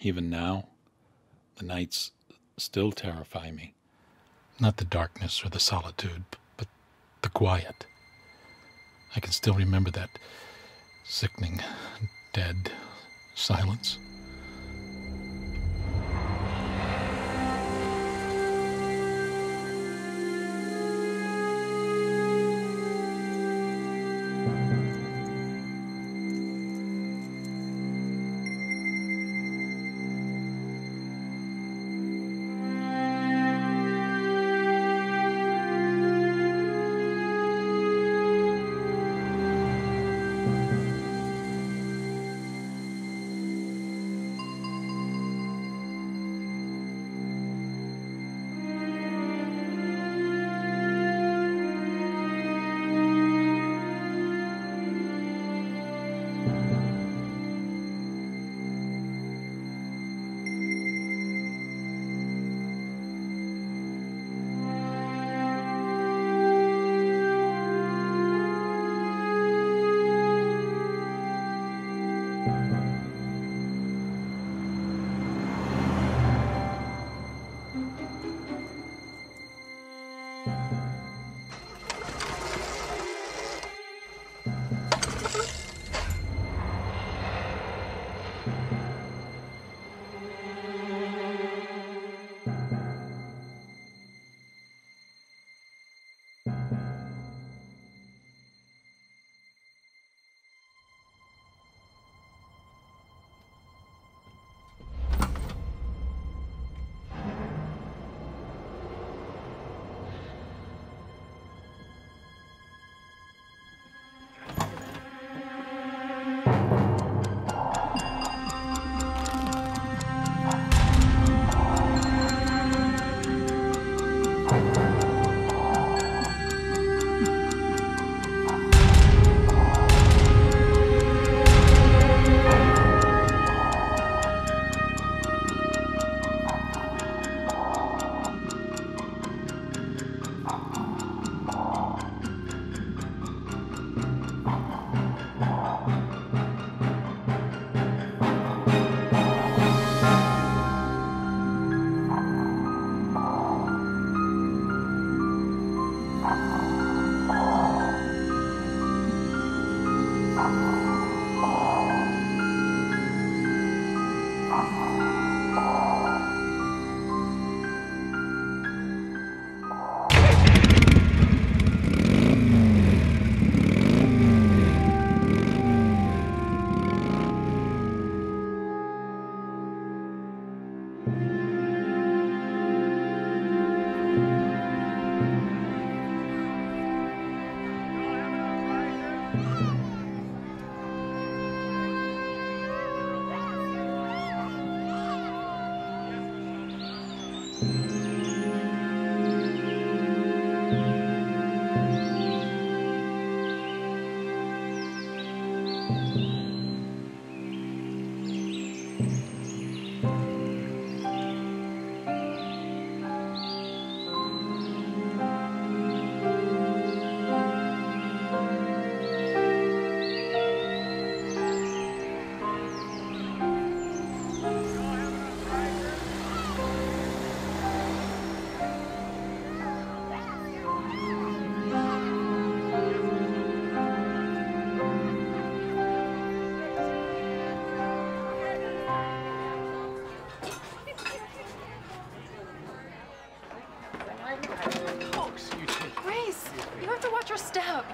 Even now, the nights still terrify me. Not the darkness or the solitude, but the quiet. I can still remember that sickening, dead silence.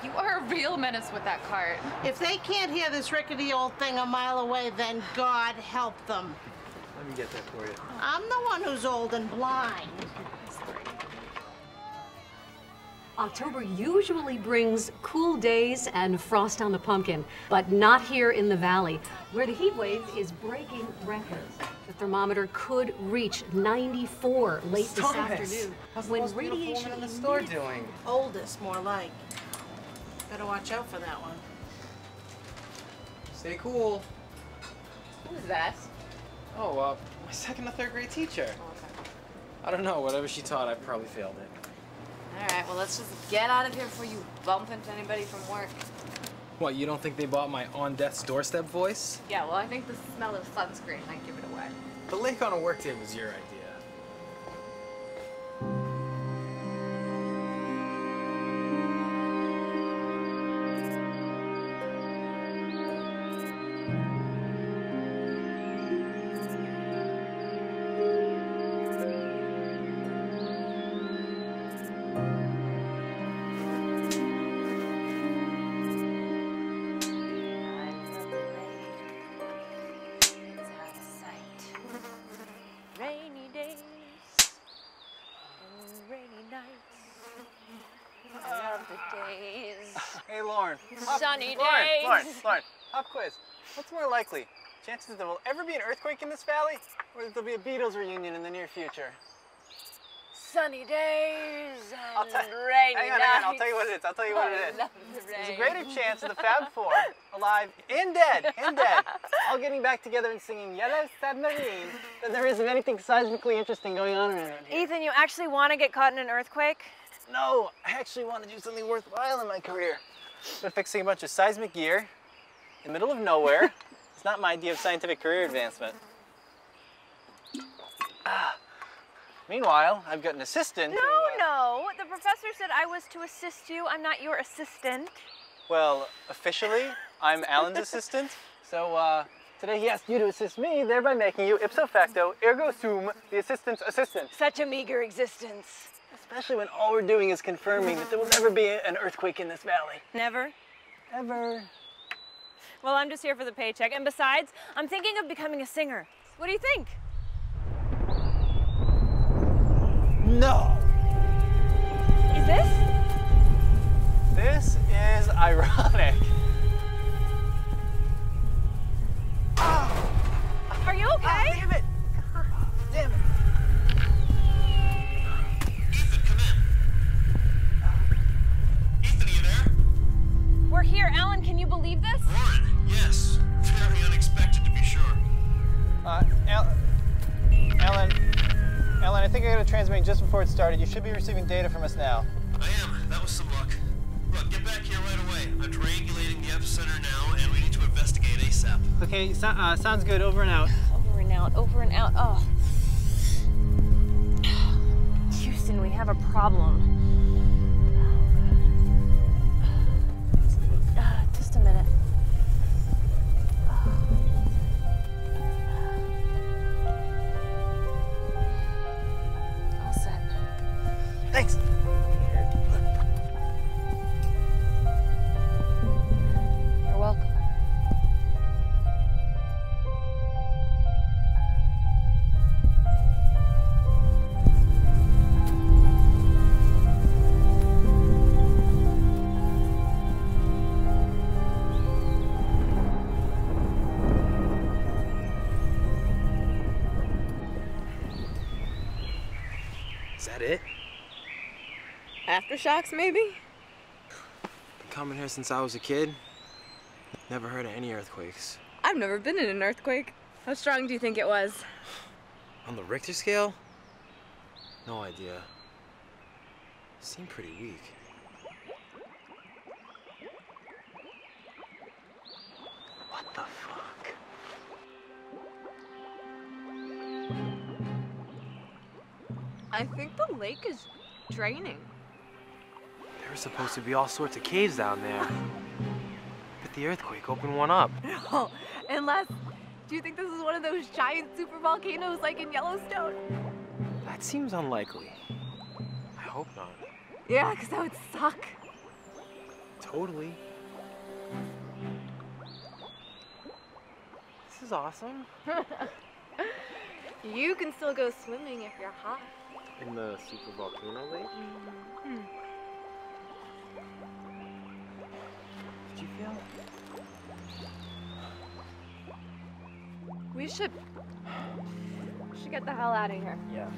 You are a real menace with that cart. If they can't hear this rickety old thing a mile away, then God help them. Let me get that for you. I'm the one who's old and blind. October usually brings cool days and frost on the pumpkin, but not here in the valley, where the heat wave is breaking records. The thermometer could reach 94 late this afternoon. How's the most beautiful woman in the store doing? Oldest, more like. Better watch out for that one. Stay cool. Who is that? Oh, my second or third grade teacher. Oh, okay. I don't know, whatever she taught, I probably failed it. All right, well, let's just get out of here before you bump into anybody from work. What, you don't think they bought my on death's doorstep voice? Yeah, well, I think the smell of sunscreen might give it away. The lake on a work day was your idea. Hey, Lauren. Sunny Lauren, days. Lauren, pop quiz. What's more likely? Chances that there will ever be an earthquake in this valley, or that there'll be a Beatles reunion in the near future? Sunny days I'll and tell- rainy Hang on, nights. I'll tell you what it is. I'll tell you what it is. Love the There's a rain. greater chance of the Fab Four, alive and dead, all getting back together and singing Yellow Submarine, than there is of anything seismically interesting going on around here. Ethan, you actually want to get caught in an earthquake? No, I actually want to do something worthwhile in my career. But fixing a bunch of seismic gear in the middle of nowhere is not my idea of scientific career advancement. Meanwhile, I've got an assistant. No. The professor said I was to assist you. I'm not your assistant. Well, officially, I'm Alan's assistant. So today he asked you to assist me, thereby making you ipso facto, ergo sum, the assistant's assistant. Such a meager existence. Especially when all we're doing is confirming that there will never be an earthquake in this valley. Never? Ever. Well, I'm just here for the paycheck. And besides, I'm thinking of becoming a singer. What do you think? No! Is this? This is ironic. Are you okay? Damn it! Damn it! Ethan, come in. Ethan, are you there? We're here. Alan, can you believe this? Warren, yes. Very unexpected, to be sure. Alan, I think I got a transmitting just before it started. You should be receiving data from us now. I am. That was some luck. Look, get back here right away. I'm triangulating the epicenter now, and we need to investigate ASAP. Okay, sounds good. Over and out. Over and out, over and out. Oh. Houston, we have a problem. Just a minute. All set. Thanks. You're welcome. Is that it? Aftershocks, maybe? Been coming here since I was a kid. Never heard of any earthquakes. I've never been in an earthquake. How strong do you think it was? On the Richter scale? No idea. Seemed pretty weak. What the fuck? I think the lake is draining. There were supposed to be all sorts of caves down there. But the earthquake opened one up. No, unless... Do you think this is one of those giant super volcanoes like in Yellowstone? That seems unlikely. I hope not. Yeah, because that would suck. Totally. This is awesome. You can still go swimming if you're hot. In the super volcano lake? feel? We should get the hell out of here. Yeah.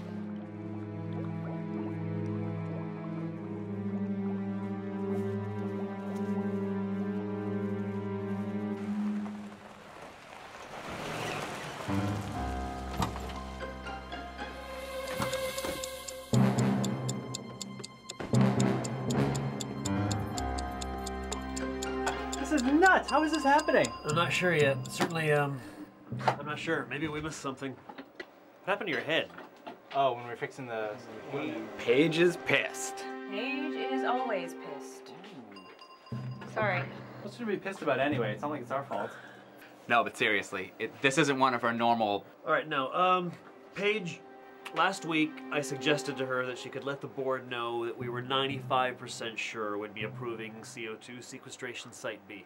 This is nuts. How is this happening? I'm not sure yet. Certainly, I'm not sure. Maybe we missed something. What happened to your head? Oh, when we were fixing the... Paige is pissed. Paige is always pissed. Sorry. What should we be pissed about anyway? It's not like it's our fault. No, but seriously, this isn't one of our normal... All right, now, Paige, last week I suggested to her that she could let the board know that we were 95% sure we'd be approving CO2 sequestration Site B.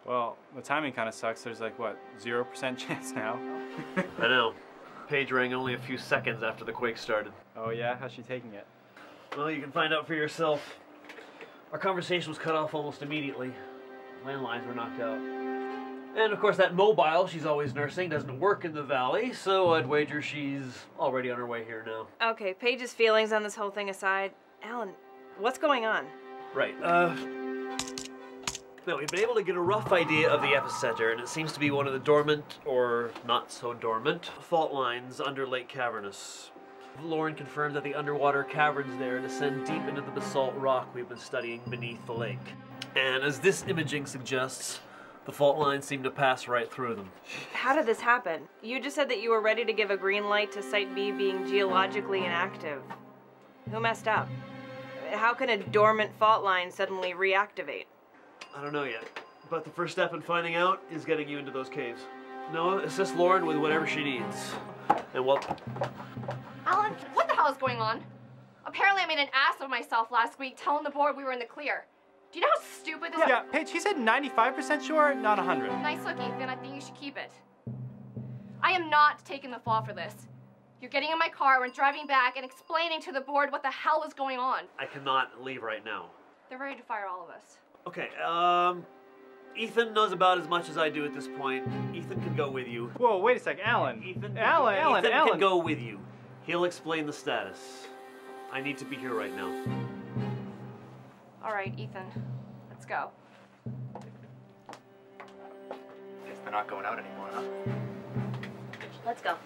Well, the timing kind of sucks. There's like, what, 0% chance now? I know. Paige rang only a few seconds after the quake started. Oh yeah? How's she taking it? Well, you can find out for yourself. Our conversation was cut off almost immediately. Landlines were knocked out. And of course that mobile she's always nursing doesn't work in the valley, so I'd wager she's already on her way here now. Okay, Paige's feelings on this whole thing aside, Alan, what's going on? Right, now we've been able to get a rough idea of the epicenter, and it seems to be one of the dormant, or not so dormant, fault lines under Lake Cavernous. Lauren confirmed that the underwater caverns there descend deep into the basalt rock we've been studying beneath the lake. And as this imaging suggests, the fault lines seem to pass right through them. How did this happen? You just said that you were ready to give a green light to Site B being geologically inactive. Who messed up? How can a dormant fault line suddenly reactivate? I don't know yet, but the first step in finding out is getting you into those caves. Noah, assist Lauren with whatever she needs. And Alan, what the hell is going on? Apparently I made an ass of myself last week telling the board we were in the clear. Do you know how stupid this is? Yeah, Paige, he said 95% sure, not 100. Nice look, Ethan. I think you should keep it. I am not taking the fall for this. You're getting in my car and driving back and explaining to the board what the hell is going on. I cannot leave right now. They're ready to fire all of us. Okay, Ethan knows about as much as I do at this point. Ethan can go with you. Whoa, wait a sec, Alan. Ethan Alan. can go with you. He'll explain the status. I need to be here right now. All right, Ethan. Let's go. Guess they're not going out anymore, huh? Let's go.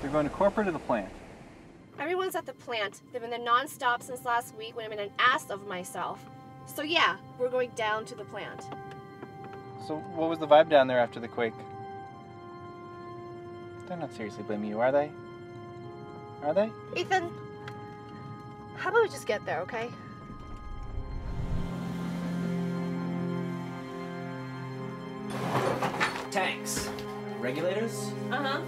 They're going to corporate or the plant? Everyone's at the plant. They've been there non-stop since last week when I made an ass of myself. So yeah, we're going down to the plant. So what was the vibe down there after the quake? They're not seriously blaming you, are they? Are they? Ethan, how about we just get there, okay? Tanks. Regulators? Uh-huh.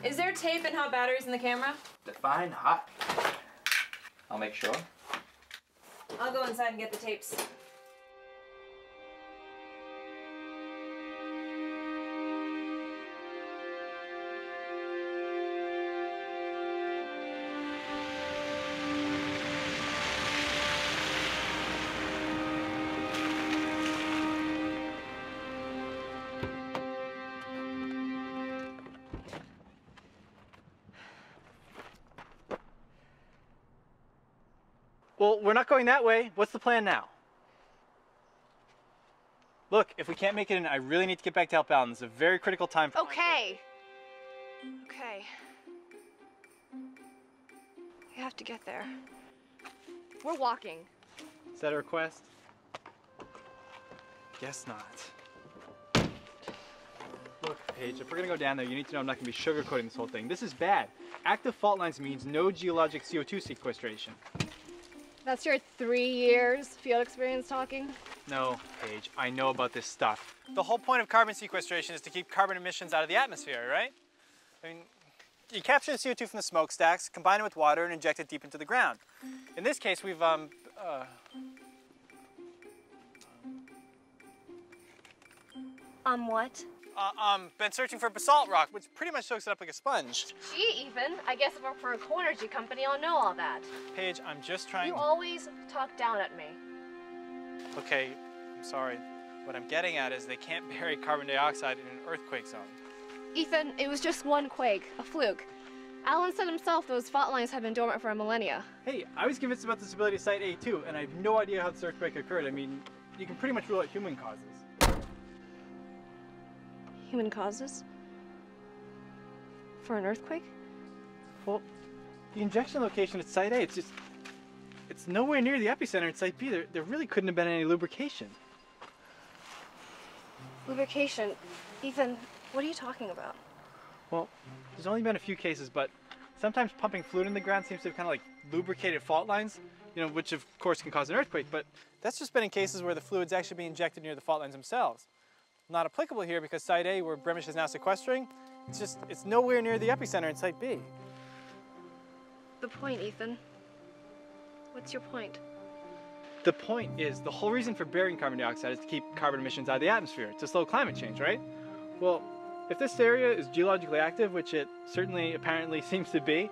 Is there tape and hot batteries in the camera? Define hot. I'll make sure. I'll go inside and get the tapes. Well, we're not going that way. What's the plan now? Look, if we can't make it in, I really need to get back to help Alan. This is a very critical time for Okay. Okay. We have to get there. We're walking. Is that a request? Guess not. Look, Paige, if we're gonna go down there, you need to know I'm not gonna be sugarcoating this whole thing. This is bad. Active fault lines means no geologic CO2 sequestration. That's your 3 years field experience talking? No, Paige, I know about this stuff. The whole point of carbon sequestration is to keep carbon emissions out of the atmosphere, right? I mean, you capture the CO2 from the smokestacks, combine it with water, and inject it deep into the ground. In this case, we've, What? Been searching for basalt rock, which pretty much soaks it up like a sponge. Gee, Ethan, I guess if I work for a coal energy company, I'll know all that. Paige, I'm just trying... You always talk down at me. Okay, I'm sorry. What I'm getting at is they can't bury carbon dioxide in an earthquake zone. Ethan, it was just one quake, a fluke. Alan said himself those fault lines have been dormant for a millennia. Hey, I was convinced about the stability of Site A too, and I have no idea how this earthquake occurred. I mean, you can pretty much rule out human causes. Human causes? For an earthquake? Well, the injection location at Site A, it's nowhere near the epicenter at Site B. There really couldn't have been any lubrication. Lubrication? Ethan, what are you talking about? Well, there's only been a few cases, but sometimes pumping fluid in the ground seems to have kind of like lubricated fault lines, you know, which of course can cause an earthquake, but that's just been in cases where the fluid's actually being injected near the fault lines themselves. Not applicable here because Site A, where Bremish is now sequestering, it's nowhere near the epicenter in Site B. The point, Ethan. What's your point? The point is, the whole reason for burying carbon dioxide is to keep carbon emissions out of the atmosphere, to slow climate change, right? Well, if this area is geologically active, which it certainly apparently seems to be,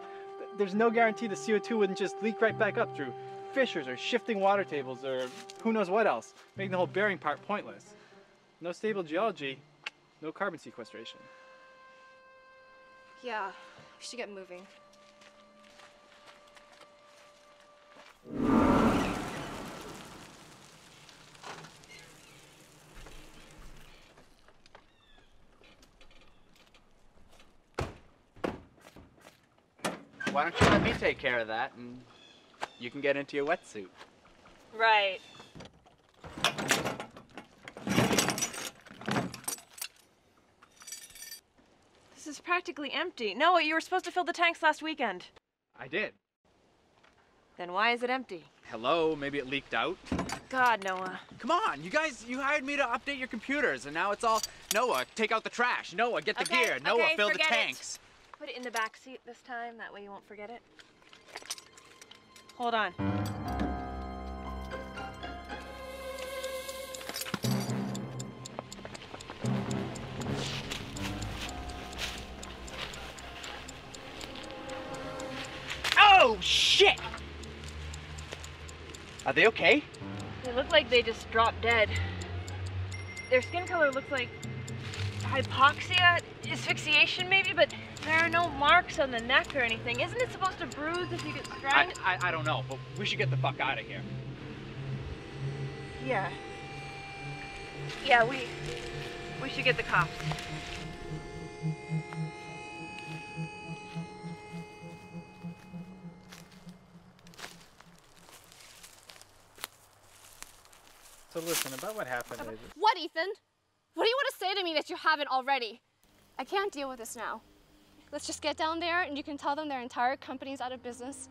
there's no guarantee the CO2 wouldn't just leak right back up through fissures or shifting water tables or who knows what else, making the whole burying part pointless. No stable geology, no carbon sequestration. Yeah, we should get moving. Why don't you let me take care of that and you can get into your wetsuit? Right. This is practically empty. Noah, you were supposed to fill the tanks last weekend. I did. Then why is it empty? Hello, maybe it leaked out. God, Noah. Come on, you hired me to update your computers and now it's all, Noah, take out the trash. Noah, get the gear. Noah, fill the tanks. Put it in the back seat this time, that way you won't forget it. Hold on. Oh, shit! Are they okay? They look like they just dropped dead. Their skin color looks like hypoxia, asphyxiation maybe, but there are no marks on the neck or anything. Isn't it supposed to bruise if you get stranguled? I don't know, but we should get the fuck out of here. Yeah. Yeah, we should get the cops. So listen, about what happened is... What, Ethan? What do you want to say to me that you haven't already? I can't deal with this now. Let's just get down there and you can tell them their entire company's out of business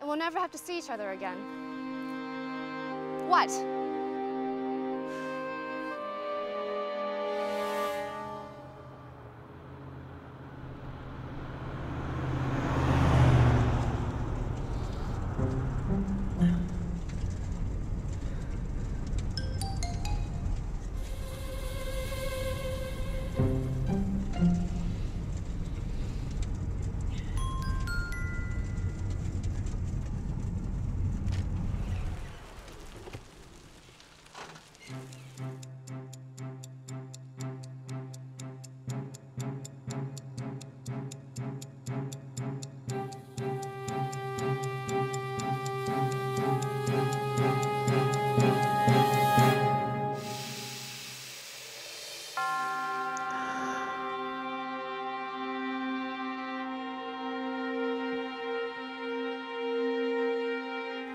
and we'll never have to see each other again. What?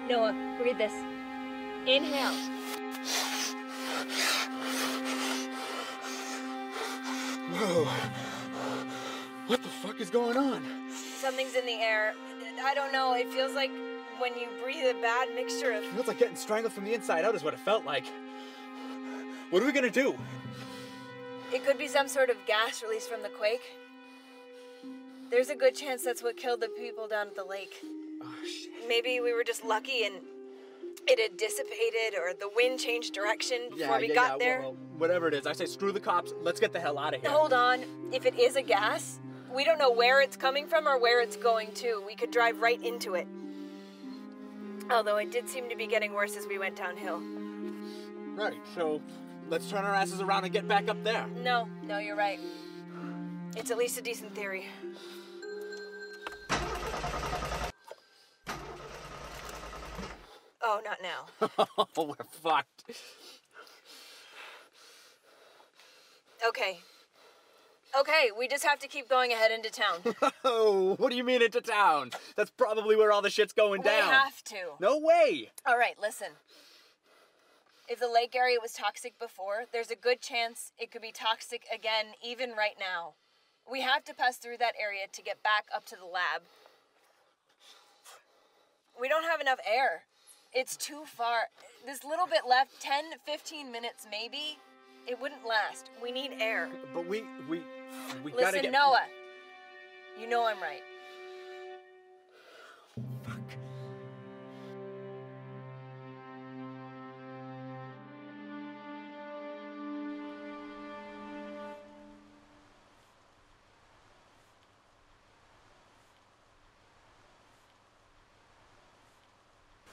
Noah, read this. Inhale. Whoa. What the fuck is going on? Something's in the air. I don't know. It feels like when you breathe a bad mixture of... It feels like getting strangled from the inside out is what it felt like. What are we gonna do? It could be some sort of gas release from the quake. There's a good chance that's what killed the people down at the lake. Oh, shit. Maybe we were just lucky and it had dissipated or the wind changed direction before we got there. Well, whatever it is, I say screw the cops. Let's get the hell out of here. Hold on. If it is a gas, we don't know where it's coming from or where it's going to. We could drive right into it. Although it did seem to be getting worse as we went downhill. Right, so let's turn our asses around and get back up there. No, you're right. It's at least a decent theory. Oh, not now. Oh, we're fucked. Okay, we just have to keep going ahead into town. Oh, what do you mean into town? That's probably where all the shit's going down. We have to. No way. All right, listen. If the lake area was toxic before, there's a good chance it could be toxic again even right now. We have to pass through that area to get back up to the lab. We don't have enough air. It's too far. This little bit left, 10, 15 minutes maybe, it wouldn't last. We need air. But we gotta Listen, get... Noah, you know I'm right.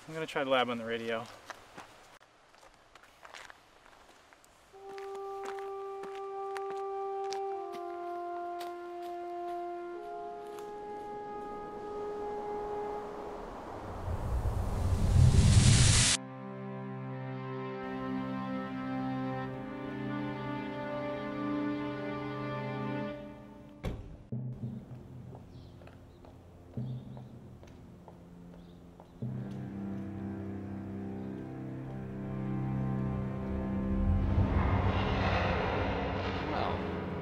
I'm gonna try the lab on the radio.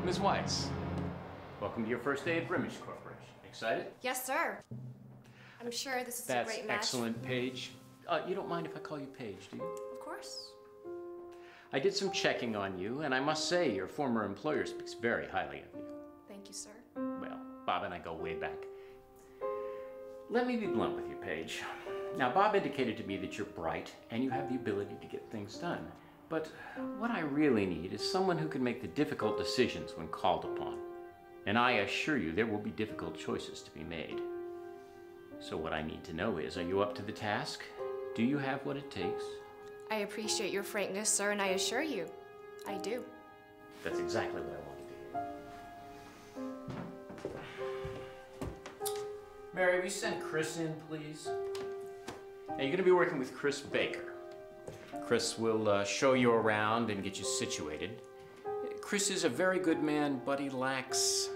Ms. Weiss, welcome to your first day at Brimage Corporation. Excited? Yes, sir. I'm sure this is a great match. That's excellent, Paige. You don't mind if I call you Paige, do you? Of course. I did some checking on you, and I must say your former employer speaks very highly of you. Thank you, sir. Well, Bob and I go way back. Let me be blunt with you, Paige. Now, Bob indicated to me that you're bright and you have the ability to get things done. But what I really need is someone who can make the difficult decisions when called upon. And I assure you there will be difficult choices to be made. So what I need to know is, are you up to the task? Do you have what it takes? I appreciate your frankness, sir, and I assure you, I do. That's exactly what I wanted to hear. Mary, will you send Chris in, please? Now, you're going to be working with Chris Baker. Chris will show you around and get you situated. Chris is a very good man, but he lacks,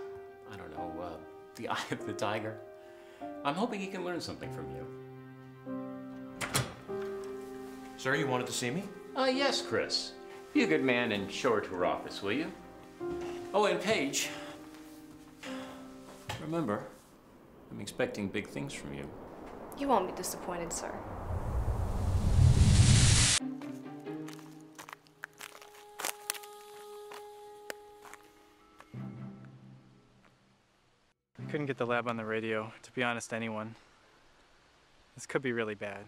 I don't know, the eye of the tiger. I'm hoping he can learn something from you. Sir, you wanted to see me? Yes, Chris. Be a good man and show her to her office, will you? Oh, and Paige, remember, I'm expecting big things from you. You won't be disappointed, sir. I couldn't get the lab on the radio, to be honest, anyone. This could be really bad.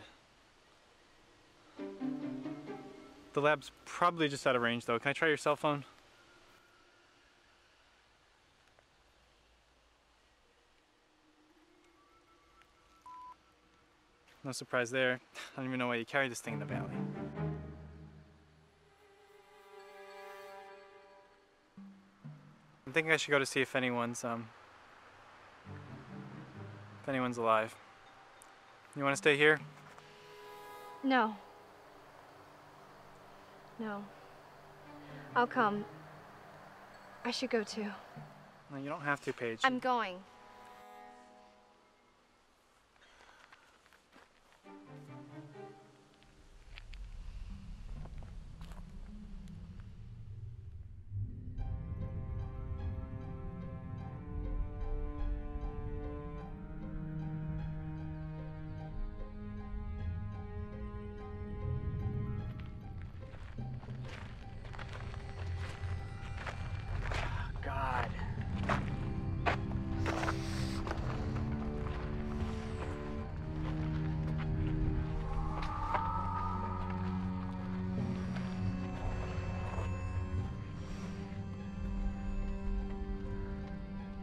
The lab's probably just out of range, though. Can I try your cell phone? No surprise there. I don't even know why you carry this thing in the valley. I'm thinking I should go to see if anyone's alive. You want to stay here? No. No. I'll come. I should go too. No, you don't have to, Paige. I'm going.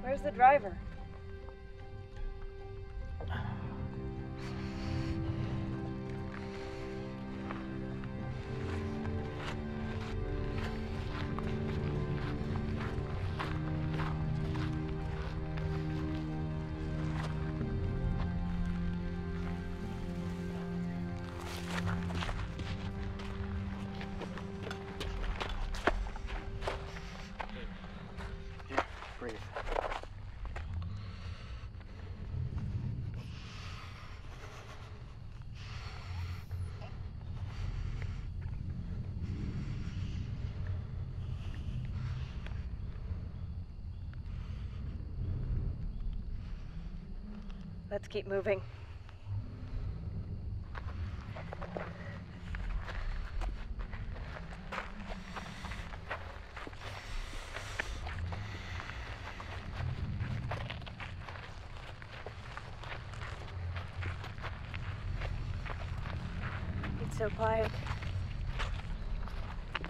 Where's the driver? Breathe. Let's keep moving. It's so quiet.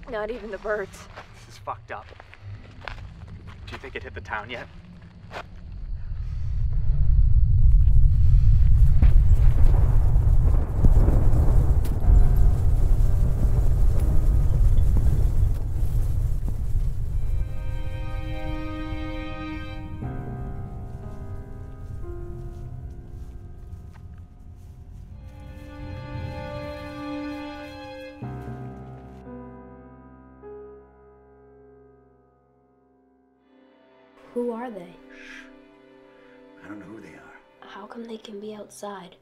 Not even the birds. This is fucked up. Do you think it hit the town yet? Who are they? I don't know who they are. How come they can be outside?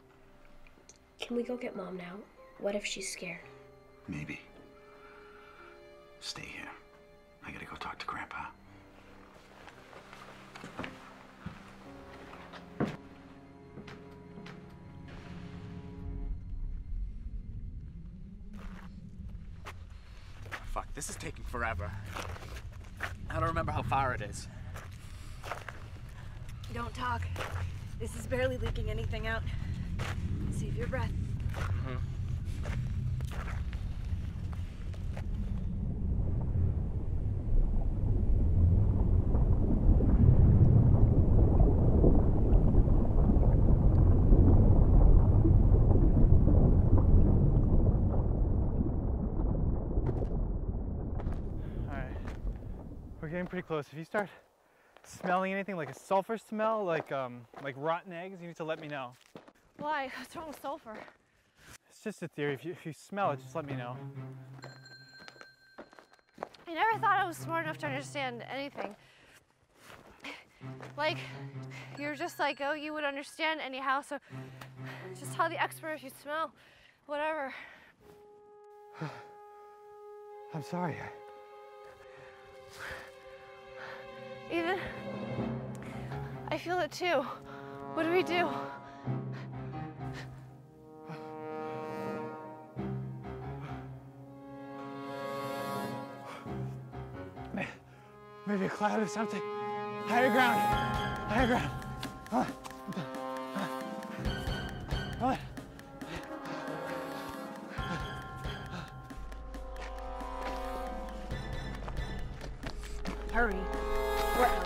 Can we go get Mom now? What if she's scared? Maybe. Stay here. I gotta go talk to Grandpa. Fuck, this is taking forever. I don't remember how far it is. Don't talk. This is barely leaking anything out. Save your breath. Alright. We're getting pretty close. If you start smelling anything like a sulfur smell, like rotten eggs, you need to let me know. Why? What's wrong with sulfur? It's just a theory. If you smell it, just let me know. I never thought I was smart enough to understand anything. Like, you're just like, oh, you would understand anyhow, so just tell the expert if you smell whatever. I'm sorry. Ethan, I feel it too. What do we do? Maybe a cloud or something. Higher ground. Higher ground. Come on. Come on. Hurry. We're out.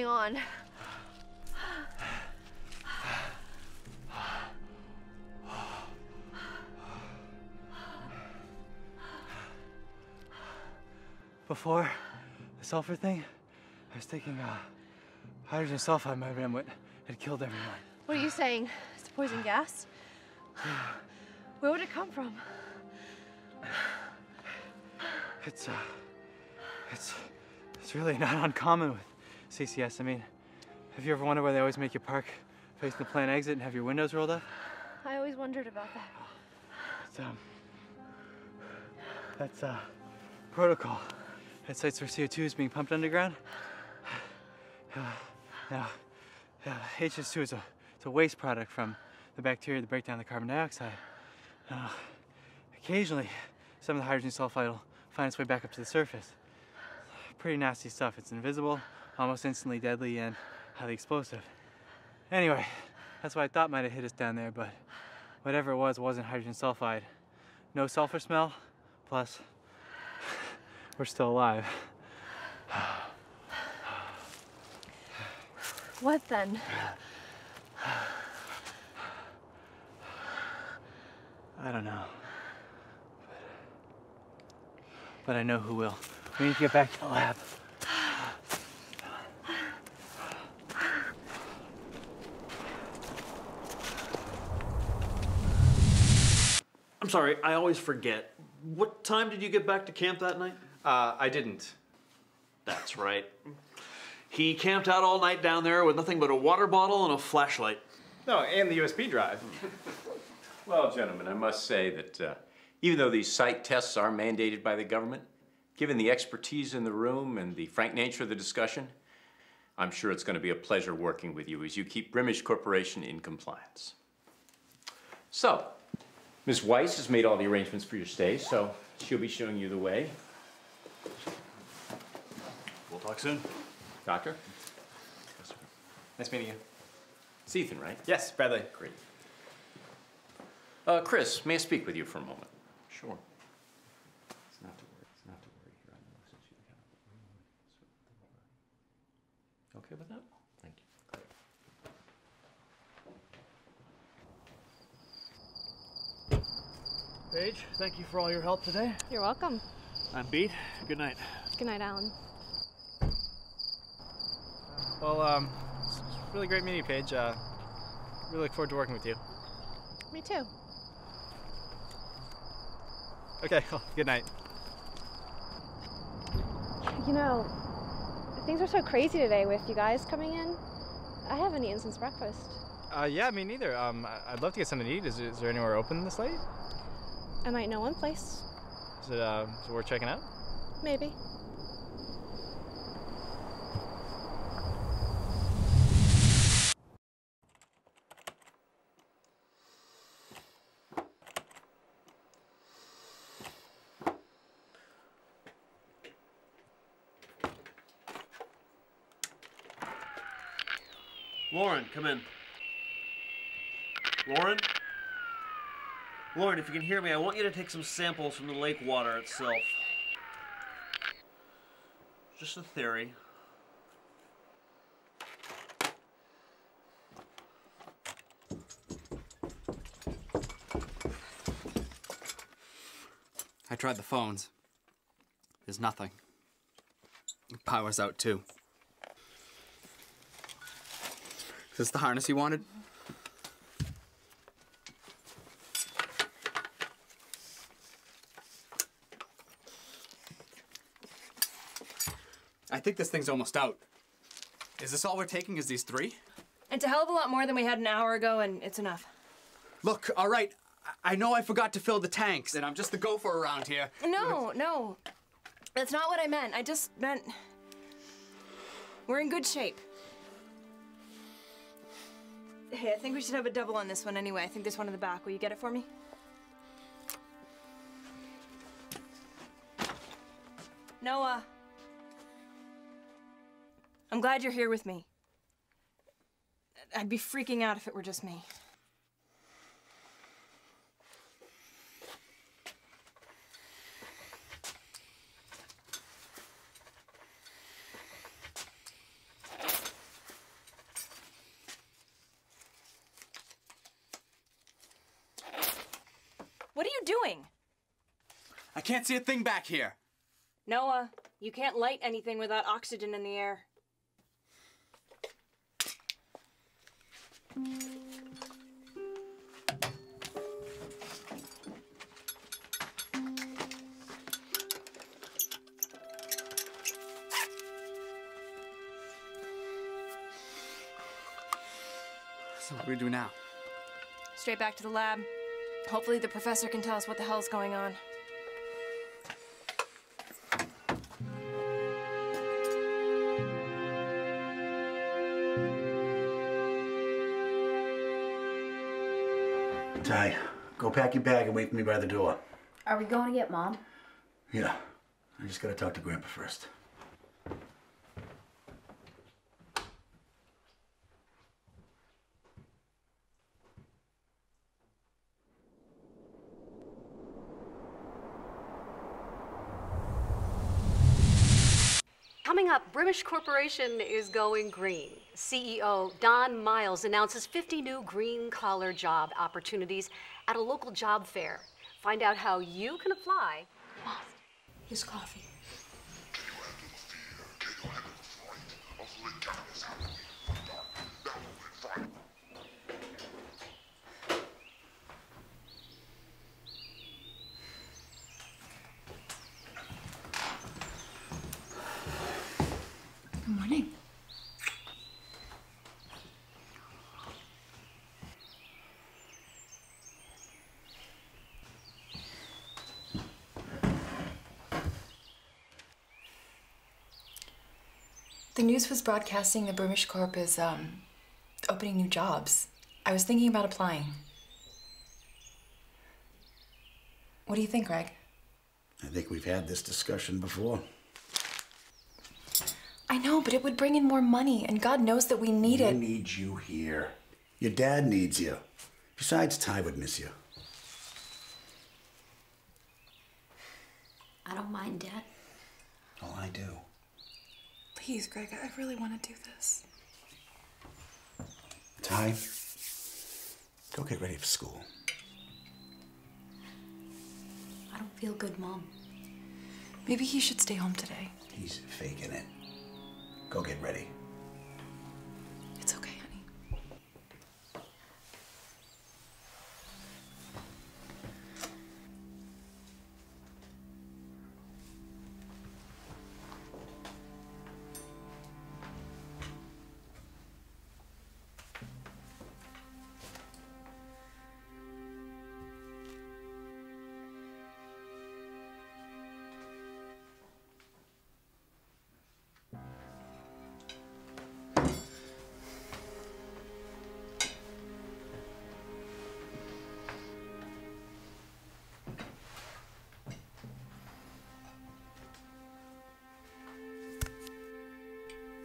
going on. Before the sulfur thing, I was taking hydrogen sulfide. My rim had killed everyone. What are you saying? It's poison gas? Where would it come from? It's really not uncommon with CCS. I mean, have you ever wondered why they always make you park facing the plant exit and have your windows rolled up? I always wondered about that. That's protocol at sites where CO2 is being pumped underground. Now, HS2 is a waste product from the bacteria that break down the carbon dioxide. Occasionally, some of the hydrogen sulfide will find its way back up to the surface. Pretty nasty stuff. It's invisible, almost instantly deadly, and highly explosive. Anyway, that's what I thought might have hit us down there, but whatever it was wasn't hydrogen sulfide. No sulfur smell, plus we're still alive. What then? I don't know. But I know who will. We need to get back to the lab. I'm sorry, I always forget. What time did you get back to camp that night? I didn't. That's right. He camped out all night down there with nothing but a water bottle and a flashlight. No, and the USB drive. Well, gentlemen, I must say that even though these site tests are mandated by the government, given the expertise in the room and the frank nature of the discussion, I'm sure it's going to be a pleasure working with you as you keep Brimish Corporation in compliance. So, Ms. Weiss has made all the arrangements for your stay, so she'll be showing you the way. We'll talk soon. Doctor? Nice meeting you. It's Ethan, right? Yes, Bradley. Great. Chris, may I speak with you for a moment? Sure. It's not to worry. It's not to worry here. I know since you got okay with that? Thank you. Great. Paige, thank you for all your help today. You're welcome. I'm beat. Good night. Good night, Alan. Well, it's really great meeting you, Paige. Really look forward to working with you. Me too. Okay, well, good night. You know, things are so crazy today with you guys coming in. I haven't eaten since breakfast. Yeah, me neither. I'd love to get something to eat. Is there anywhere open this late? I might know one place. Is it worth checking out? Maybe. Lauren, come in. Lauren? Lauren, if you can hear me, I want you to take some samples from the lake water itself. Just a theory. I tried the phones. There's nothing. Power's out too. Is this the harness you wanted? I think this thing's almost out. Is this all we're taking, is these 3? It's a hell of a lot more than we had an hour ago, and it's enough. Look, all right, I know I forgot to fill the tanks, and I'm just the gopher around here. No. That's not what I meant. I just meant we're in good shape. Hey, I think we should have a double on this one anyway. I think there's one in the back. Will you get it for me? Noah. I'm glad you're here with me. I'd be freaking out if it were just me. What are you doing? I can't see a thing back here. Noah, you can't light anything without oxygen in the air. So what do we do now? Straight back to the lab. Hopefully the professor can tell us what the hell's going on. Ty, go pack your bag and wait for me by the door. Are we going to get Mom? Yeah. I just gotta talk to Grandpa first. Coming up, Brimish Corporation is going green. CEO Don Miles announces 50 new green-collar job opportunities at a local job fair. Find out how you can apply. Mom, here's coffee. Good morning. The news was broadcasting the Brimish Corp is opening new jobs. I was thinking about applying. What do you think, Greg? I think we've had this discussion before. I know, but it would bring in more money, and God knows that we need it. We need you here. Your dad needs you. Besides, Ty would miss you. I don't mind, Dad. Oh, I do. Please, Greg, I really want to do this. Ty, go get ready for school. I don't feel good, Mom. Maybe he should stay home today. He's faking it. Go get ready. It's okay, honey.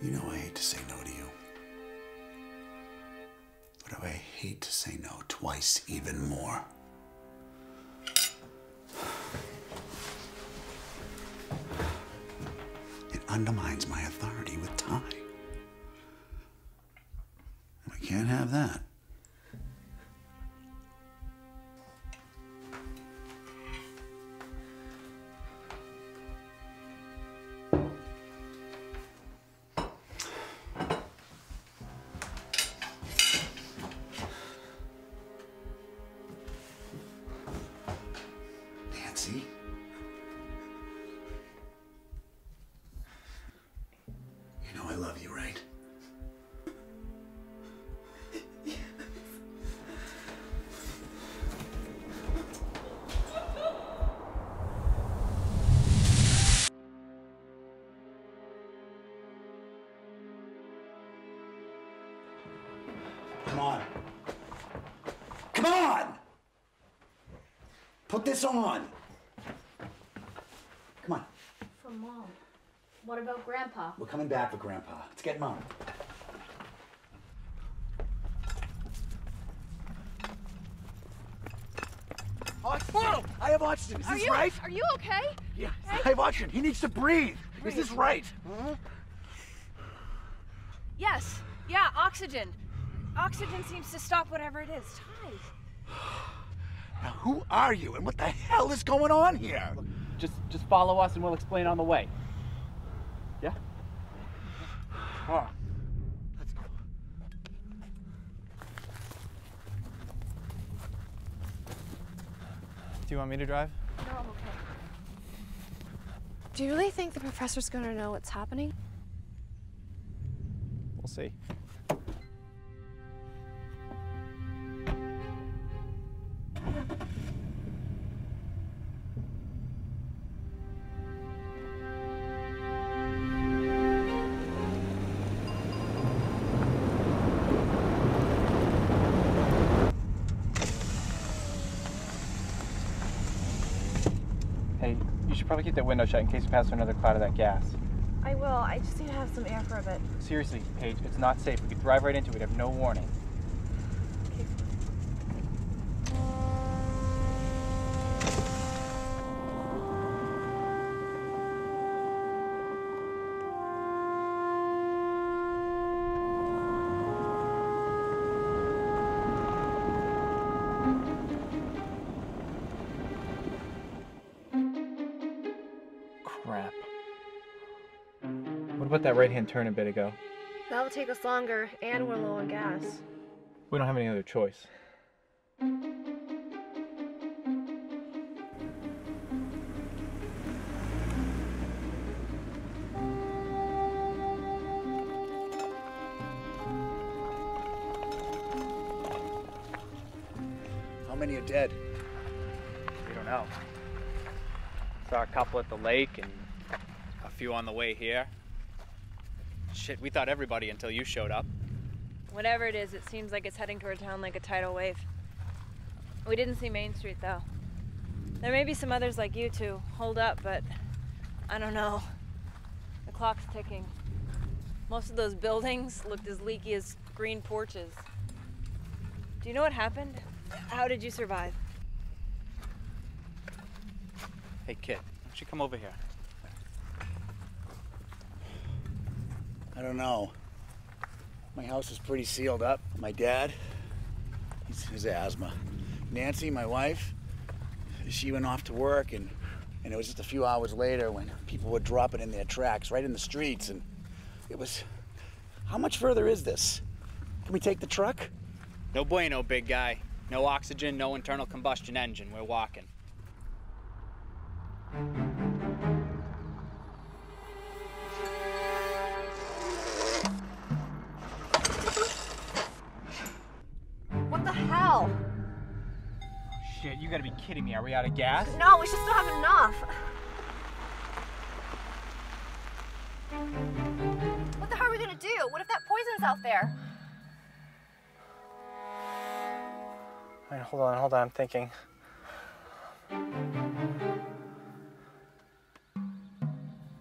You know I hate to say no to you. But I hate to say no twice even more. It undermines my authority with Ty. And I can't have that. Nancy? You know I love you, right? Come on. Come on! Put this on. Come on. For Mom. What about Grandpa? We're coming back for Grandpa. Let's get Mom. Whoa! I have oxygen. Is this right? Are you okay? Yeah, I have oxygen. He needs to breathe. Is this right? Huh? Yes. Yeah, oxygen. Oxygen seems to stop whatever it is. Ty. Now, Who are you, and what the hell is going on here? Look, just follow us and we'll explain on the way. Yeah? All right. Let's go. Do you want me to drive? No, I'm okay. Do you really think the professor's gonna know what's happening? We'll see. Hey, you should probably keep that window shut in case you pass through another cloud of that gas. I will. I just need to have some air for a bit. Seriously, Paige, it's not safe. We could drive right into it, have no warning. Crap. What about that right-hand turn a bit ago? That'll take us longer, and we're low on gas. We don't have any other choice. How many are dead? We don't know. Saw a couple at the lake and a few on the way here. Shit, we thought everybody until you showed up. Whatever it is, it seems like it's heading toward town like a tidal wave. We didn't see Main Street, though. There may be some others like you two holed up, but I don't know. The clock's ticking. Most of those buildings looked as leaky as green porches. Do you know what happened? How did you survive? Hey, kid, why don't you come over here? I don't know. My house is pretty sealed up. My dad, he's asthma. Nancy, my wife, she went off to work, and it was just a few hours later when people were dropping in their tracks right in the streets, and it was... How much further is this? Can we take the truck? No bueno, big guy. No oxygen, no internal combustion engine. We're walking. What the hell? Shit, you gotta be kidding me. Are we out of gas? No, we should still have enough. What the hell are we gonna do? What if that poison's out there? All right, hold on, I'm thinking.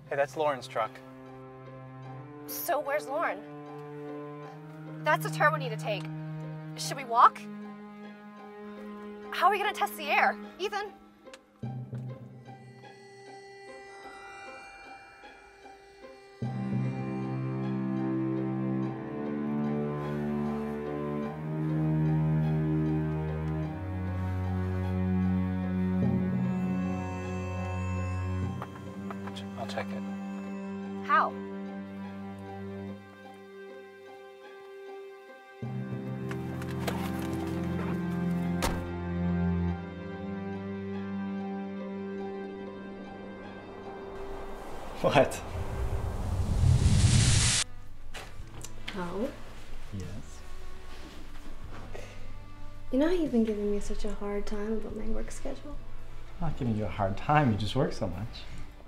Hey, that's Lauren's truck. So where's Lauren? That's the turn we need to take. Should we walk? How are we gonna test the air? Ethan? I'll check it. How? What? Oh? Yes. You know how you've been giving me such a hard time about my work schedule? I'm not giving you a hard time, you just work so much.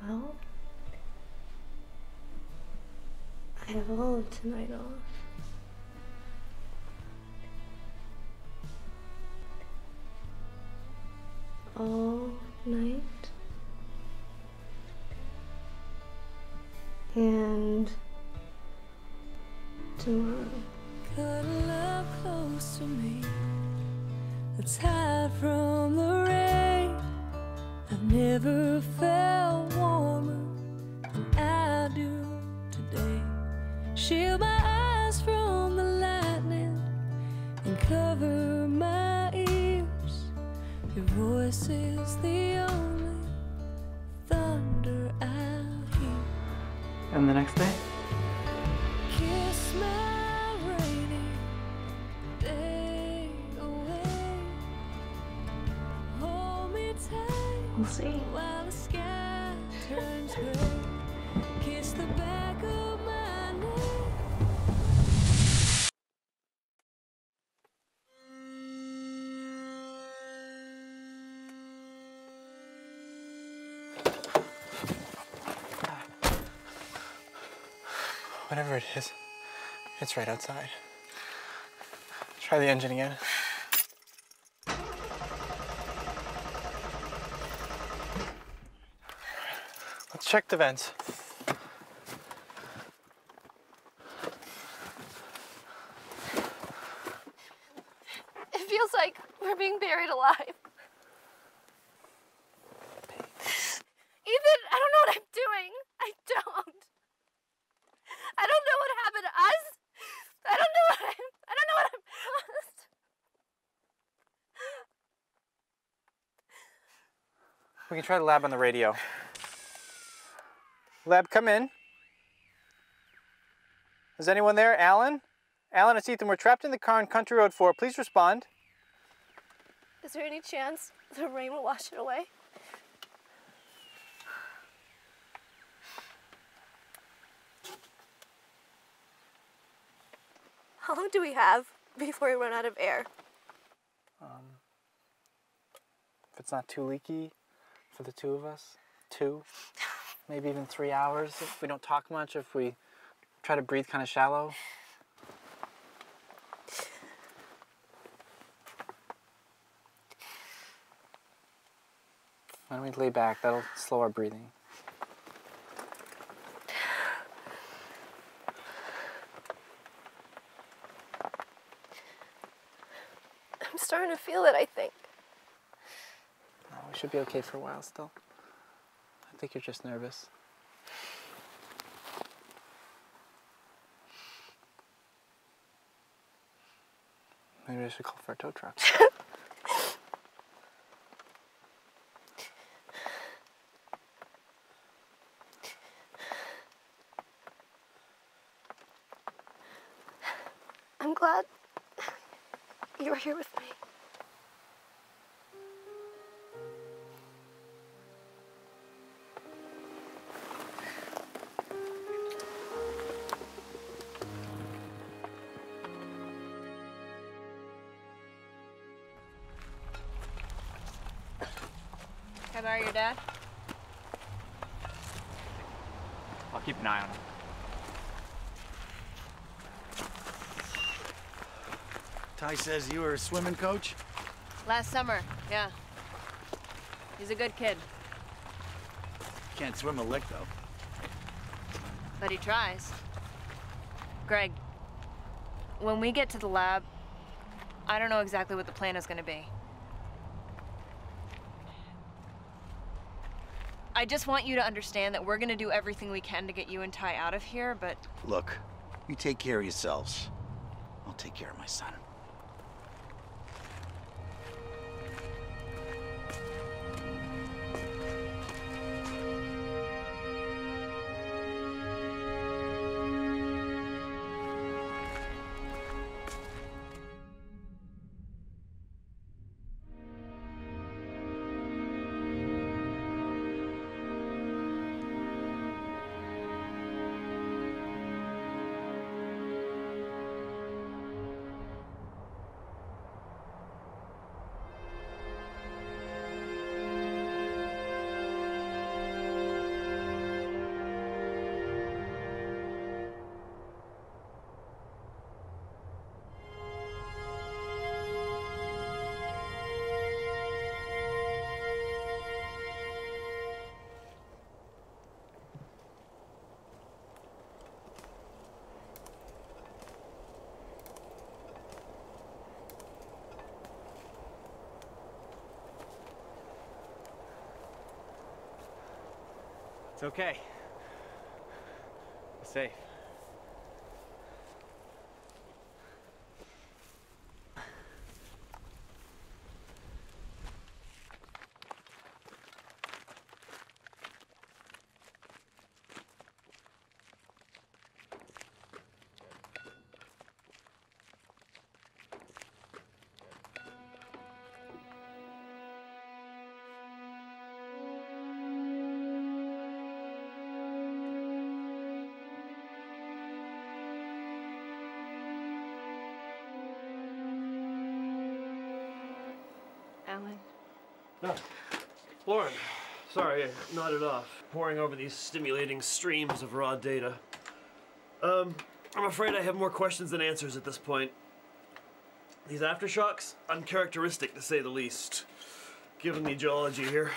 Well, I have all of tonight off. All night. And tomorrow. Cuddle up close to me. Let's hide from the rain. I've never felt warmer than I do today. Shield my eyes from the lightning and cover my ears. Your voice voice is the only thunder I'll hear. And the next day? Kiss my rainy day away. Hold me tight. We'll see. While the sky turns gray. Kiss the back of my neck. Whatever it is, it's right outside. Try the engine again. Let's check the vents. It feels like we're being buried alive. Ethan, I don't know what I'm doing. I don't. I don't know what happened to us. I don't know what I'm. We can try the lab on the radio. Lab, come in. Is anyone there? Alan? Alan, it's Ethan. We're trapped in the car on Country Road 4. Please respond. Is there any chance the rain will wash it away? How long do we have before we run out of air? If it's not too leaky for the two of us, 2, maybe even 3 hours. If we don't talk much, if we try to breathe kind of shallow. Why don't we lay back? That'll slow our breathing. I'm starting to feel it, I think. No, we should be okay for a while still. I think you're just nervous. Maybe I should call for a tow truck. I'm glad you were here with me. Can I borrow your dad? I'll keep an eye on him. Ty says you were a swimming coach? Last summer, yeah. He's a good kid, Can't swim a lick, though. but he tries. Greg, when we get to the lab, I don't know exactly what the plan is going to be. I just want you to understand that we're going to do everything we can to get you and Ty out of here, but... Look, you take care of yourselves. I'll take care of my son. It's okay. We're safe. Alan. No. Lauren, sorry, I nodded off, poring over these stimulating streams of raw data. I'm afraid I have more questions than answers at this point. These aftershocks, uncharacteristic to say the least, given the geology here.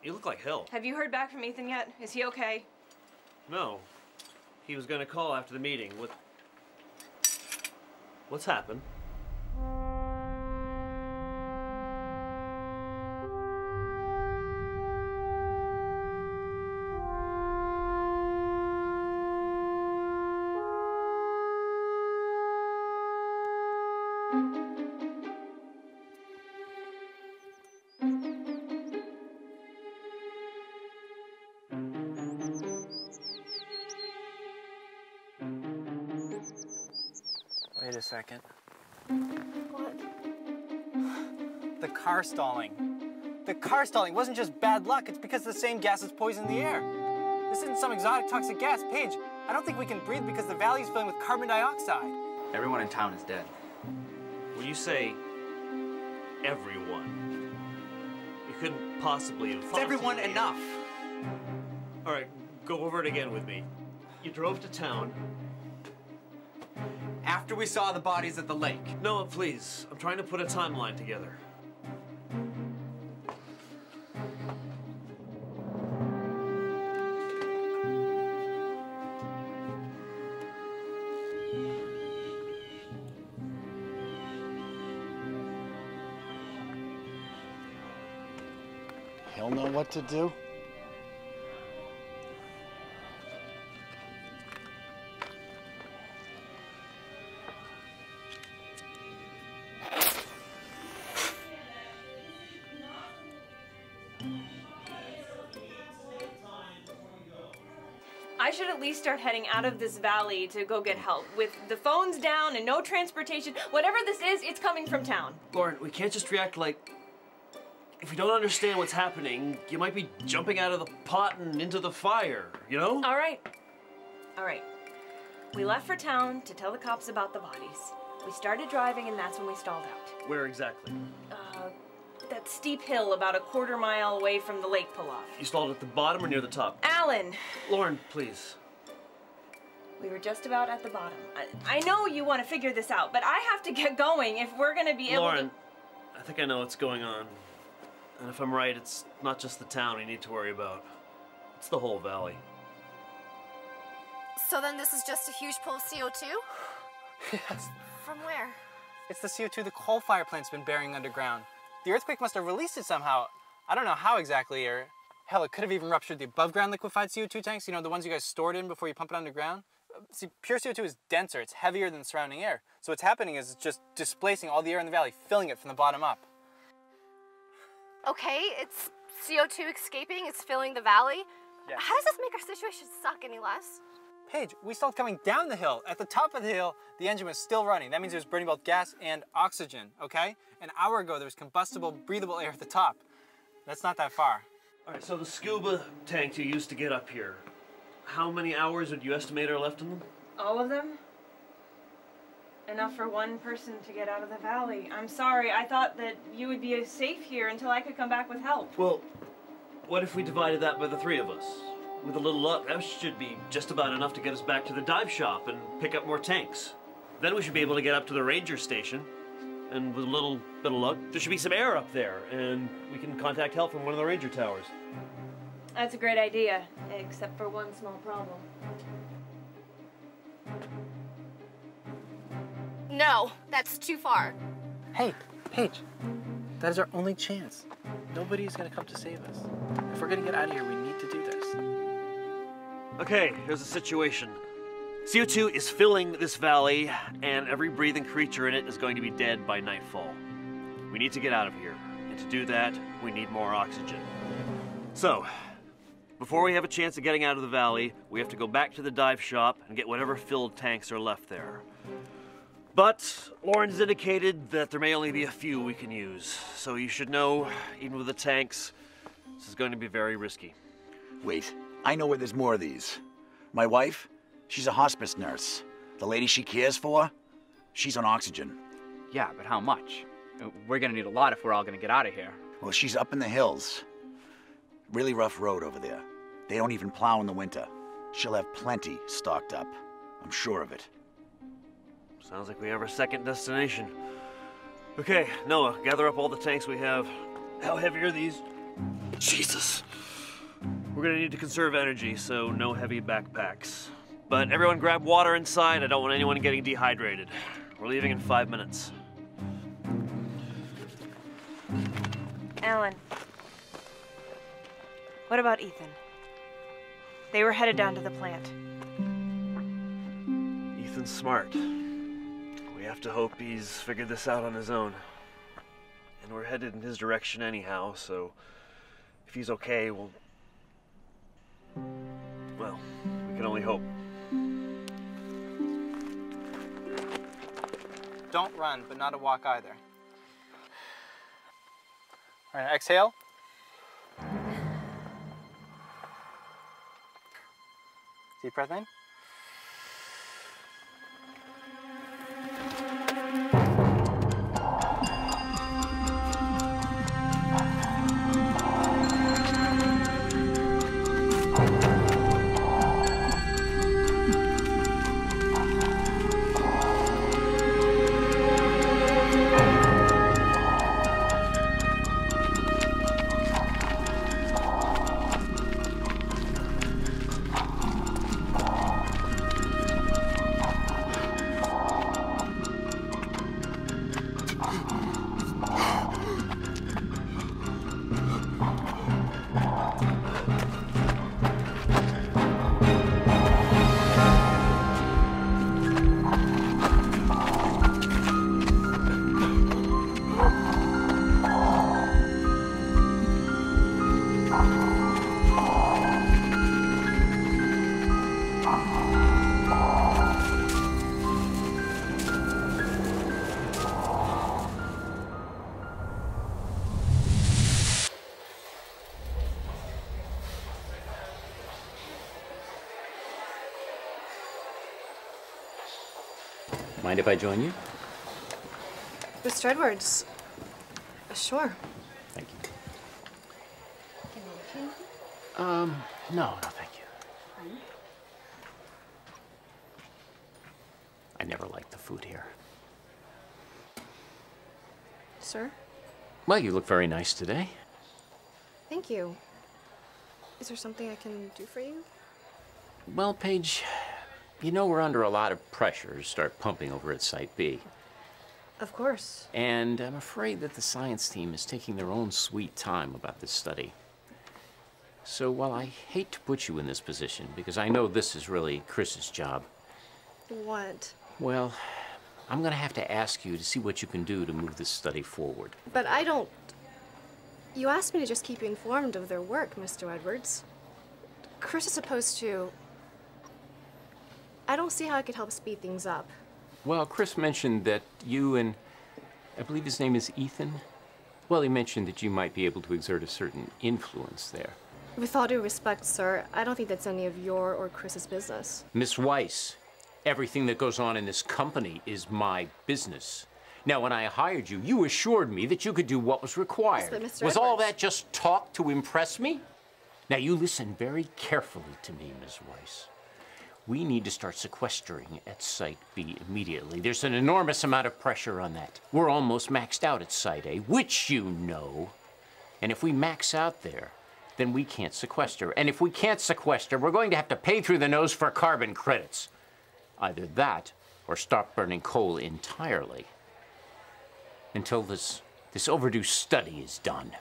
You look like hell. Have you heard back from Ethan yet? Is he okay? No. He was going to call after the meeting. What's happened? Wait a second. What? The car stalling. The car stalling wasn't just bad luck, it's because the same gas is poisoning the air. This isn't some exotic toxic gas. Paige, I don't think we can breathe because the valley is filling with carbon dioxide. Everyone in town is dead. When you say everyone, you couldn't possibly have... Is everyone enough? All right, go over it again with me. You drove to town. After we saw the bodies at the lake. No, please. I'm trying to put a timeline together. He'll know what to do. I should at least start heading out of this valley to go get help. With the phones down and no transportation, whatever this is, it's coming from town. Lauren, we can't just react like... If you don't understand what's happening, you might be jumping out of the pot and into the fire, you know? All right. All right. We left for town to tell the cops about the bodies. We started driving and that's when we stalled out. Where exactly? That steep hill about a quarter mile away from the lake pull-off. You stalled at the bottom or near the top? Alan! Lauren, please. We were just about at the bottom. I know you want to figure this out, but I have to get going if we're going to be able to... Lauren, I think I know what's going on. And if I'm right, it's not just the town we need to worry about. It's the whole valley. So then this is just a huge pool of CO2? Yes. From where? It's the CO2 the coal fire plant's been burying underground. The earthquake must have released it somehow. I don't know how exactly, or hell, it could have even ruptured the above-ground liquefied CO2 tanks, you know, the ones you guys stored in before you pump it underground. See, pure CO2 is denser, it's heavier than surrounding air. So what's happening is it's just displacing all the air in the valley, filling it from the bottom up. Okay, it's CO2 escaping, it's filling the valley. Yes. How does this make our situation suck any less? Paige, we stalled coming down the hill. At the top of the hill, the engine was still running. That means it was burning both gas and oxygen, okay? An hour ago, there was combustible, breathable air at the top. That's not that far. All right, so the scuba tanks you used to get up here, how many hours would you estimate are left in them? All of them? Enough for one person to get out of the valley. I'm sorry, I thought that you would be safe here until I could come back with help. Well, what if we divided that by the three of us? With a little luck, that should be just about enough to get us back to the dive shop and pick up more tanks. Then we should be able to get up to the ranger station, and with a little bit of luck, there should be some air up there, and we can contact help from one of the ranger towers. That's a great idea, except for one small problem. No, that's too far. Hey, Paige, that is our only chance. Nobody's gonna come to save us. If we're gonna get out of here, we need to do this. Okay, here's the situation. CO2 is filling this valley, and every breathing creature in it is going to be dead by nightfall. We need to get out of here, and to do that, we need more oxygen. So, before we have a chance of getting out of the valley, we have to go back to the dive shop and get whatever filled tanks are left there. But Lauren's indicated that there may only be a few we can use, so you should know, even with the tanks, this is going to be very risky. Wait, I know where there's more of these. My wife, she's a hospice nurse. The lady she cares for, she's on oxygen. Yeah, but how much? We're gonna need a lot if we're all gonna get out of here. Well, she's up in the hills. Really rough road over there. They don't even plow in the winter. She'll have plenty stocked up. I'm sure of it. Sounds like we have our second destination. Okay, Noah, gather up all the tanks we have. How heavy are these? Jesus. We're gonna need to conserve energy, so no heavy backpacks. But everyone grab water inside. I don't want anyone getting dehydrated. We're leaving in 5 minutes. Alan, what about Ethan? They were headed down to the plant. Ethan's smart. We have to hope he's figured this out on his own. And we're headed in his direction anyhow, so if he's okay, well, we can only hope. Don't run, but not a walk either. All right, exhale. Deep breath in. Mind if I join you? Mr. Edwards. Sure. Thank you. No, thank you. I never liked the food here. Sir? Well, you look very nice today. Thank you. Is there something I can do for you? Well, Paige, you know we're under a lot of pressure to start pumping over at Site B. Of course. And I'm afraid that the science team is taking their own sweet time about this study. So while I hate to put you in this position, because I know this is really Chris's job, What? well, I'm going to have to ask you to see what you can do to move this study forward. But I don't... You asked me to just keep you informed of their work, Mr. Edwards. Chris is supposed to... I don't see how I could help speed things up. Well, Chris mentioned that you and, I believe his name is Ethan? Well, he mentioned that you might be able to exert a certain influence there. With all due respect, sir, I don't think that's any of your or Chris's business. Miss Weiss, everything that goes on in this company is my business. Now, when I hired you, you assured me that you could do what was required. Yes, but Mr. Was all Edwards- that just talk to impress me? Now, you listen very carefully to me, Miss Weiss. We need to start sequestering at Site B immediately. There's an enormous amount of pressure on that. We're almost maxed out at Site A, which you know. And if we max out there, then we can't sequester. And if we can't sequester, we're going to have to pay through the nose for carbon credits. Either that, or stop burning coal entirely. Until this overdue study is done.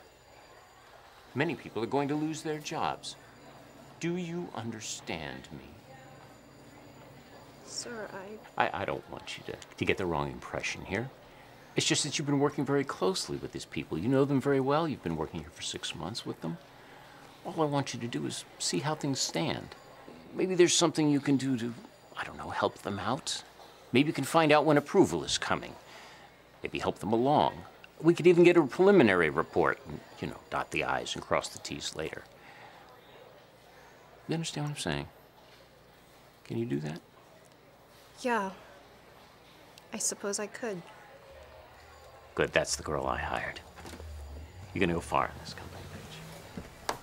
Many people are going to lose their jobs. Do you understand me? Sir, I don't want you to get the wrong impression here. It's just that you've been working very closely with these people. You know them very well. You've been working here for 6 months with them. All I want you to do is see how things stand. Maybe there's something you can do to, I don't know, help them out. Maybe you can find out when approval is coming. Maybe help them along. We could even get a preliminary report and, you know, dot the I's and cross the T's later. You understand what I'm saying? Can you do that? Yeah. I suppose I could. Good, that's the girl I hired. You're gonna go far in this company, Paige.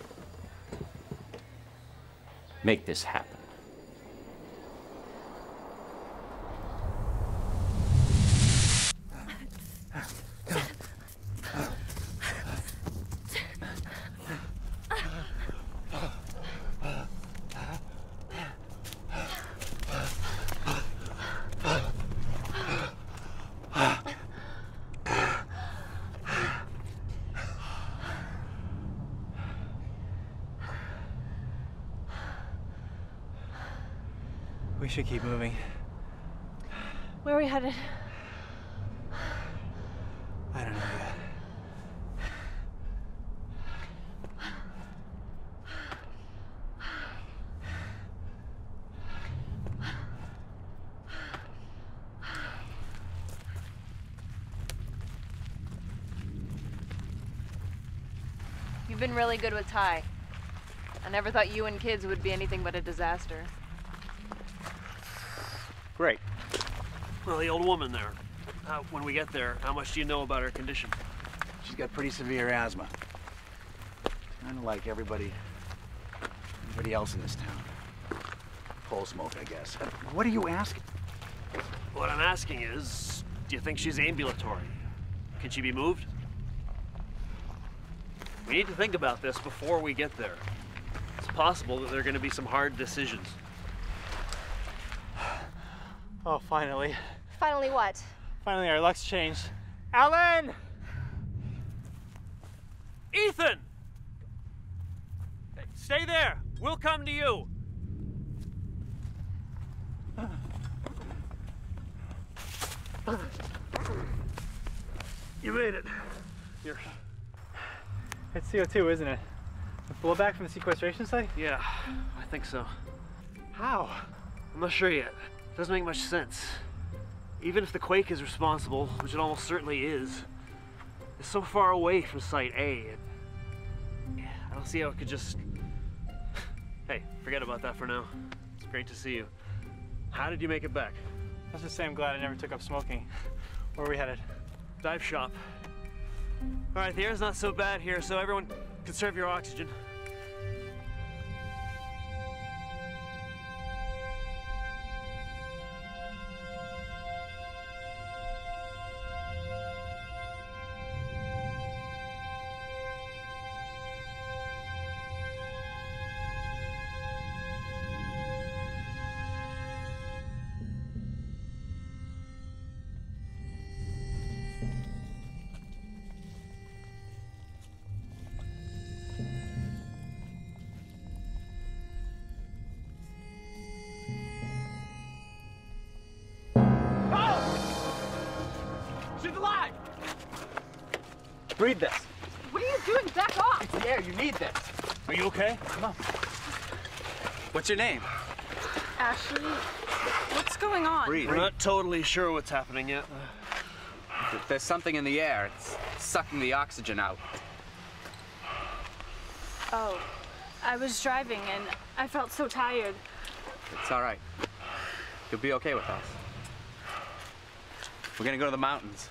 Make this happen. We should keep moving. Where are we headed? I don't know yet. You've been really good with Ty. I never thought you and kids would be anything but a disaster. Great. Well, the old woman there. When we get there, how much do you know about her condition? She's got pretty severe asthma. Kind of like everybody else in this town. Coal smoke, I guess. What are you asking? What I'm asking is, do you think she's ambulatory? Can she be moved? We need to think about this before we get there. It's possible that there are going to be some hard decisions. Oh, finally. Finally what? Finally, our luck's changed. Alan! Ethan! Hey, stay there. We'll come to you. You made it. You're... It's CO2, isn't it? The blowback from the sequestration site? Yeah, I think so. How? I'm not sure yet. Doesn't make much sense. Even if the quake is responsible, which it almost certainly is, it's so far away from Site A. I don't see how it could just... Hey, forget about that for now. It's great to see you. How did you make it back? Let's just say I'm glad I never took up smoking. Where are we headed? Dive shop. All right, the air's not so bad here, so everyone conserve your oxygen. She's alive! Breathe this. What are you doing? Back off! It's the air. You need this. Are you okay? Come on. What's your name? Ashley, what's going on? Breathe. We're not totally sure what's happening yet. There's something in the air. It's sucking the oxygen out. Oh, I was driving and I felt so tired. It's all right. You'll be okay with us. We're gonna go to the mountains.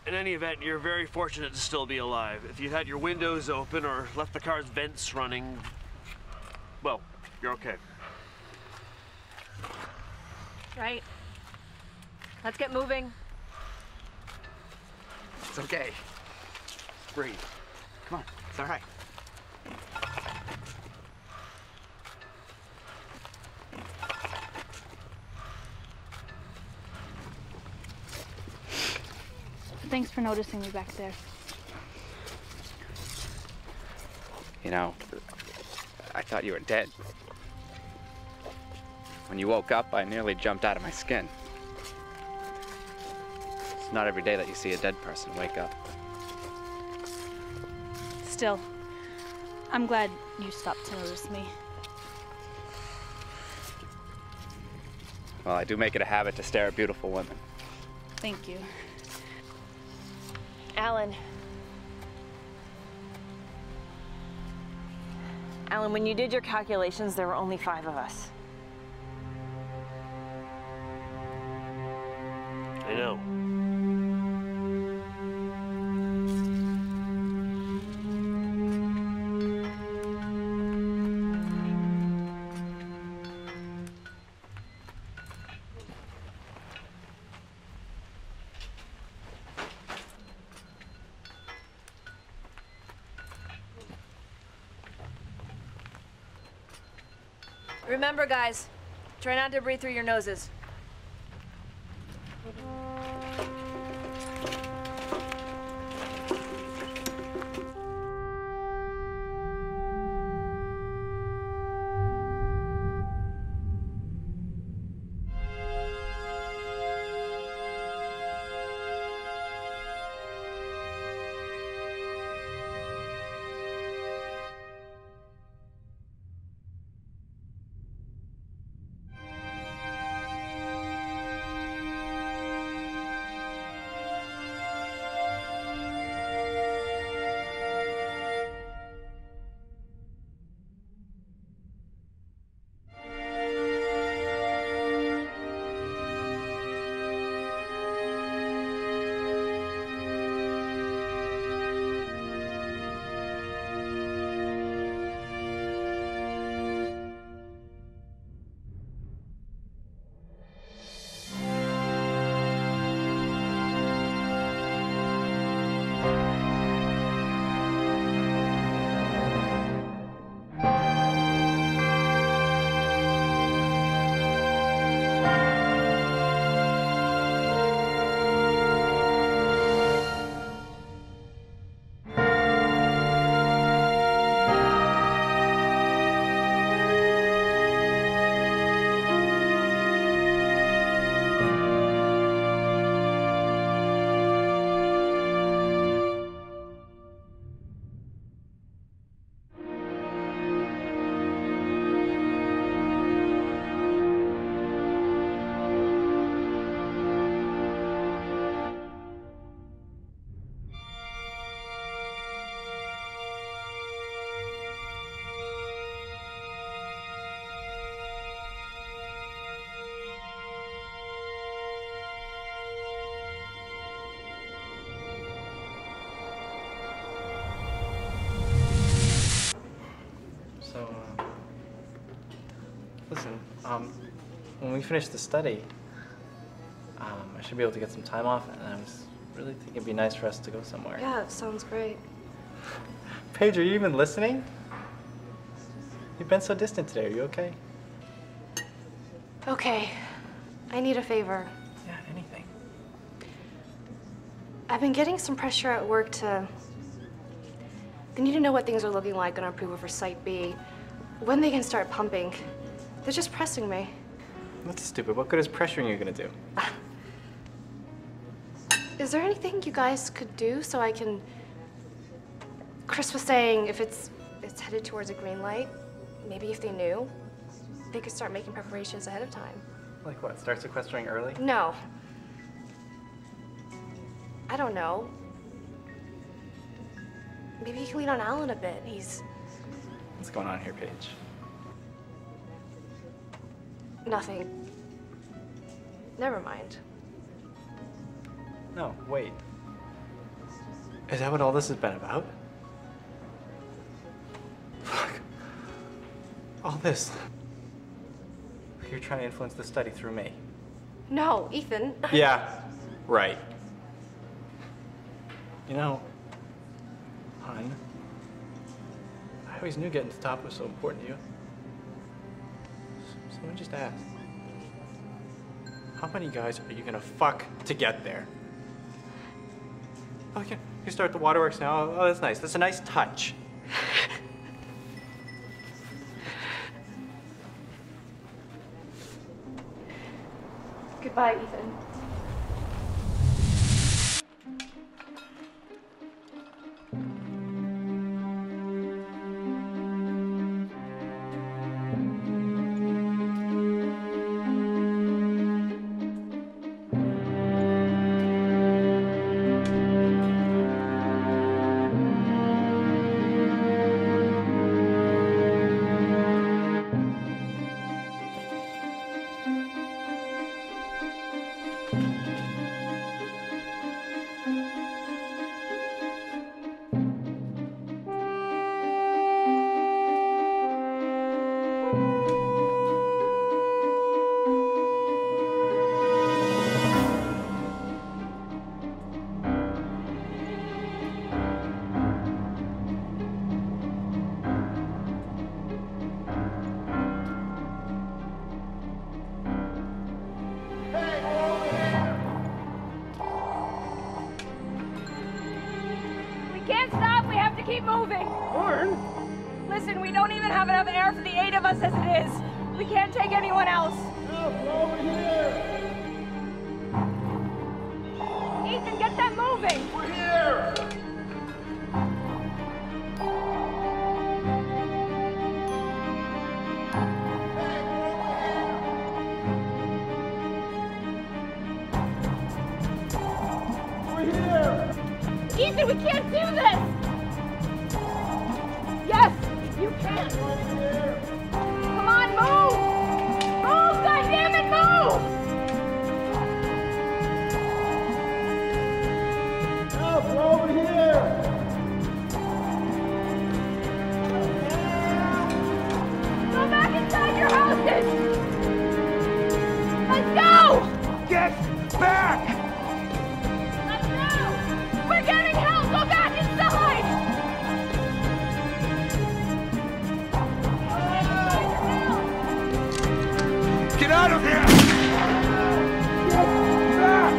In any event, you're very fortunate to still be alive. If you'd had your windows open or left the car's vents running, well, you're okay. Right. Let's get moving. It's okay. Breathe. Come on, it's all right. Thanks for noticing me back there. You know, I thought you were dead. When you woke up, I nearly jumped out of my skin. It's not every day that you see a dead person wake up. Still, I'm glad you stopped to notice me. Well, I do make it a habit to stare at beautiful women. Thank you. Alan. Alan, when you did your calculations, there were only 5 of us. I know. Remember, guys, try not to breathe through your noses. Listen, when we finish the study, I should be able to get some time off, and I was really thinking it'd be nice for us to go somewhere. Yeah, it sounds great. Paige, are you even listening? You've been so distant today. Are you okay? Okay, I need a favor. Yeah, anything. I've been getting some pressure at work to... They need to know what things are looking like on approval for Site B. When they can start pumping. They're just pressing me. That's stupid. What good is pressuring you gonna do? Is there anything you guys could do so I can... Chris was saying if it's headed towards a green light, maybe if they knew, they could start making preparations ahead of time. Like what? Start sequestering early? No. I don't know. Maybe you can lean on Alan a bit. He's... What's going on here, Paige? Nothing. Never mind. No, wait. Is that what all this has been about? Fuck. All this. You're trying to influence the study through me. No, Ethan. Yeah, right. You know, hon, I always knew getting to the top was so important to you. So let me just ask. How many guys are you gonna fuck to get there? Oh, you start the waterworks now? Oh, that's nice. That's a nice touch. Goodbye, Ethan. to keep moving. Lauren? Listen, we don't even have enough air for the 8 of us as it is. We can't take anyone else. Help, over here! Ethan, get them moving! We're here! Ethan, we can't do this! Yes, you can! Come on, move! Move, goddammit, move! Help, we're over here! Go back inside your houses! Let's go! Get back! We're getting help! Go back inside! Get out of here! Get back!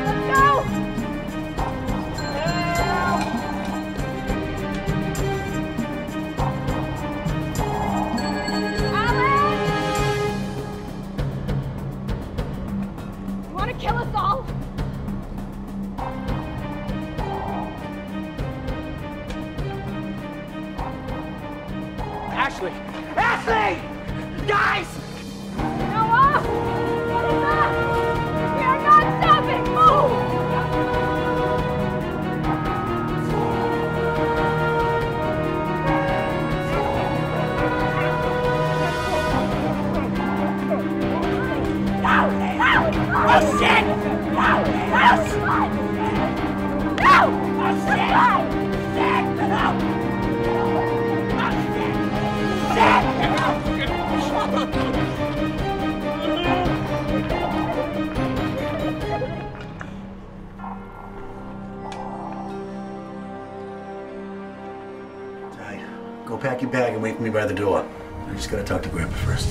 Let's go! Alan! You want to kill us all? Ashley! Ashley! Guys! Noah! Get it back! We are not stopping! Move! Oh shit! No! Oh shit! Go pack your bag and wait for me by the door. I just gotta talk to Grandpa first.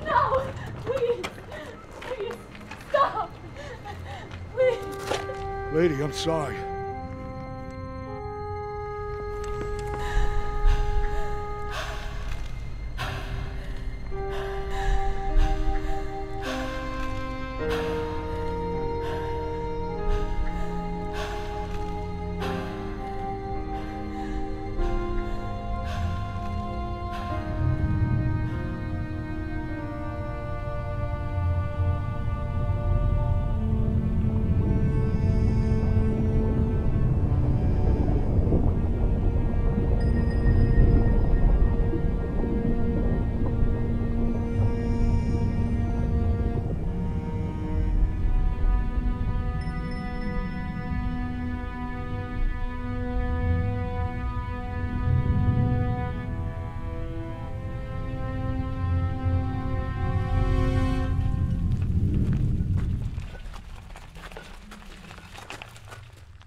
No! Please! Please! Stop! Please! Lady, I'm sorry.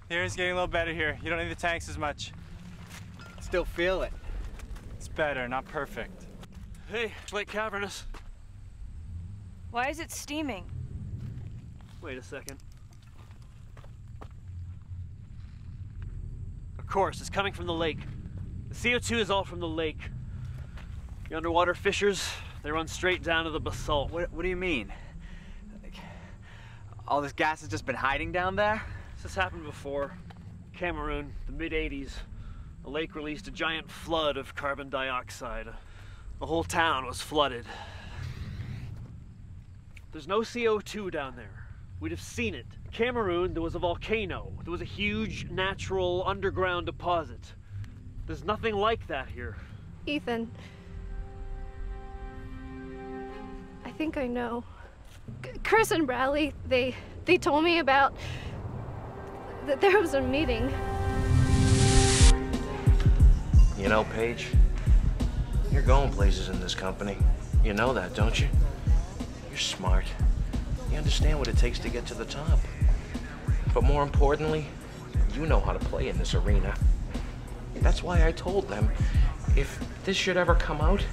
The air's getting a little better here. You don't need the tanks as much. Still feel it. It's better, not perfect. Hey, it's Lake Cavernous. Why is it steaming? Wait a second. Of course, it's coming from the lake. The CO2 is all from the lake. The underwater fissures, they run straight down to the basalt. What do you mean? Like, all this gas has just been hiding down there? This has happened before. Cameroon, the mid-'80s. The lake released a giant flood of carbon dioxide. The whole town was flooded. There's no CO2 down there. We'd have seen it. Cameroon, there was a volcano. There was a huge natural underground deposit. There's nothing like that here. Ethan. I think I know. Chris and Bradley, they told me about that there was a meeting. You know, Paige, you're going places in this company. You know that, don't you? You're smart. You understand what it takes to get to the top. But more importantly, you know how to play in this arena. That's why I told them, if this should ever come out,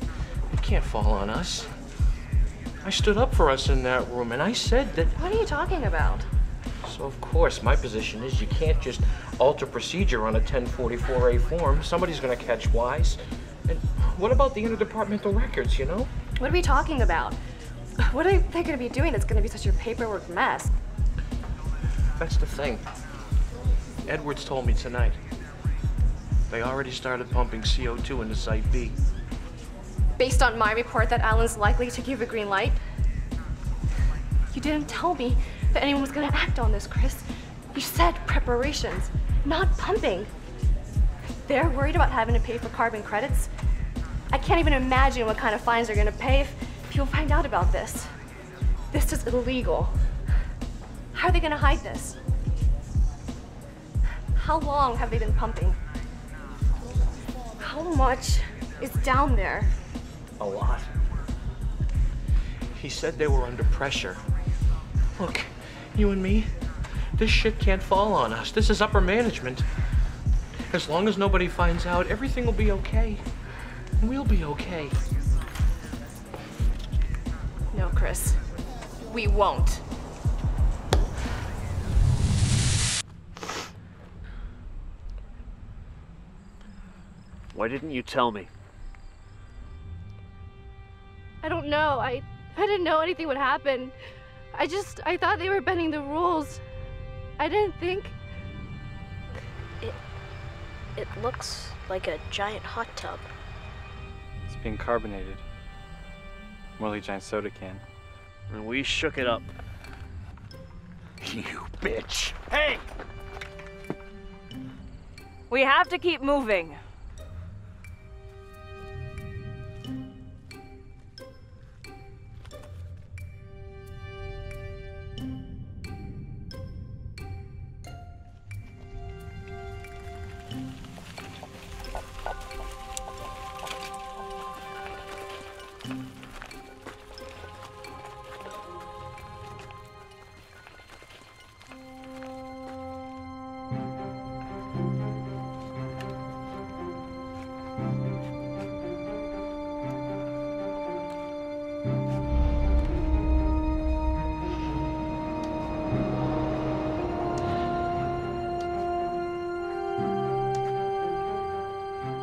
it can't fall on us. I stood up for us in that room, and I said that... What are you talking about? So, of course, my position is you can't just alter procedure on a 1044A form. Somebody's gonna catch wise. And what about the interdepartmental records, you know? What are we talking about? What are they gonna be doing that's gonna be such a paperwork mess? That's the thing. Edwards told me tonight. They already started pumping CO2 into Site B. Based on my report that Alan's likely to give a green light? You didn't tell me that anyone was gonna act on this, Chris. You said preparations, not pumping. They're worried about having to pay for carbon credits. I can't even imagine what kind of fines they're gonna pay if people find out about this. This is illegal. How are they gonna hide this? How long have they been pumping? How much is down there? A lot. He said they were under pressure. Look, you and me, this shit can't fall on us. This is upper management. As long as nobody finds out, everything will be okay. We'll be okay. No, Chris. We won't. Why didn't you tell me? I don't know. I didn't know anything would happen. I thought they were bending the rules. I didn't think. It looks like a giant hot tub. It's being carbonated. More like a giant soda can. And we shook it up. You bitch. Hey! We have to keep moving.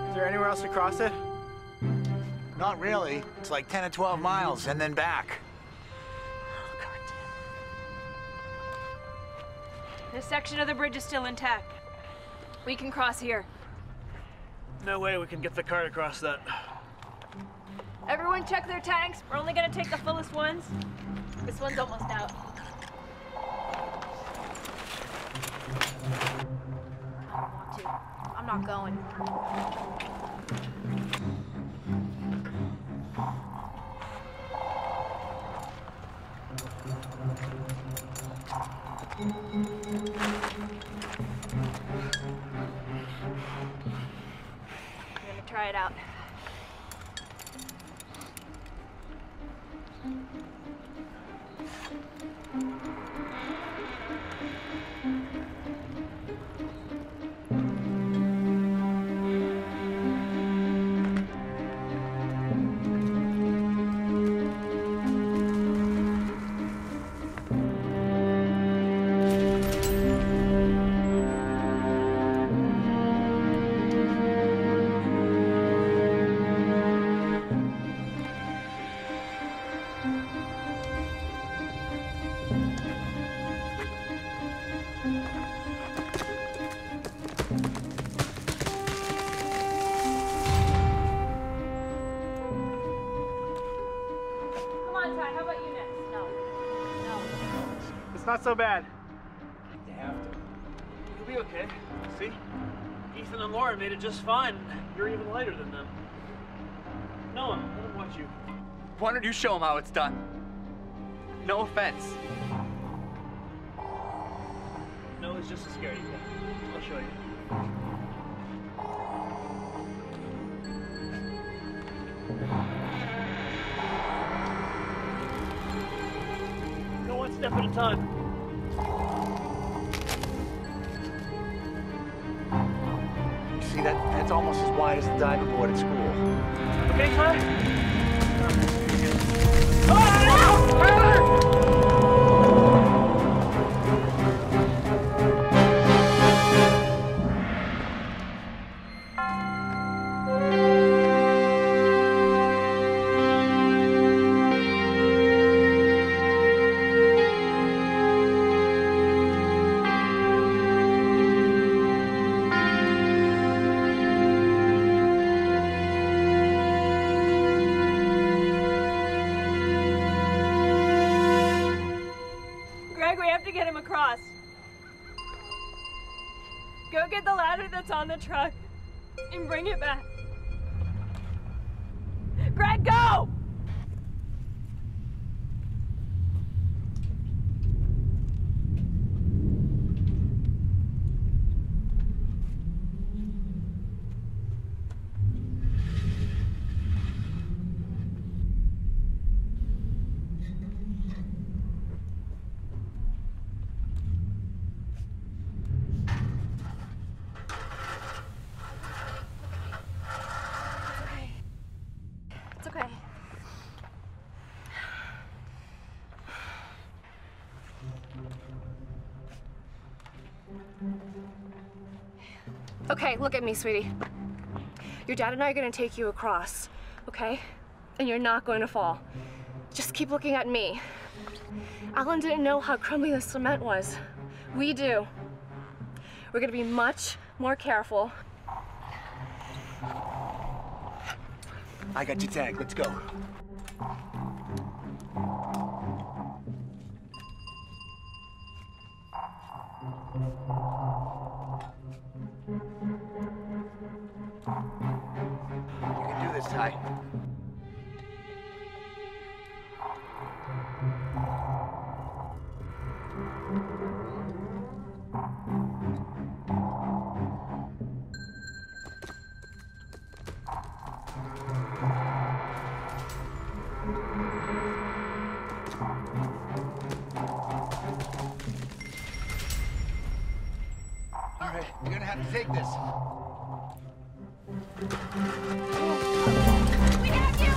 Is there anywhere else to cross it? Not really. It's like 10 or 12 miles and then back. This section of the bridge is still intact. We can cross here. No way we can get the cart across that. Everyone check their tanks. We're only gonna take the fullest ones. This one's almost out. I'm not going. We're gonna try it out. not so bad. They have to. You'll be okay. See? Ethan and Lauren made it just fine. You're even lighter than them. Noah, let them watch you. Why don't you show them how it's done? No offense. Noah's just as scared of you. I'll show you. Go one step at a time. You see, that's almost as wide as the diving board at school. Okay, Tyler? Go get the ladder that's on the truck and bring it back. Greg, go! It's okay. Okay, look at me, sweetie. Your dad and I are gonna take you across, okay? And you're not going to fall. Just keep looking at me. Alan didn't know how crumbly the cement was. We do. We're gonna be much more careful. I got your tag. Let's go. You can do this, Ty. All right, you're gonna have to take this. We have you!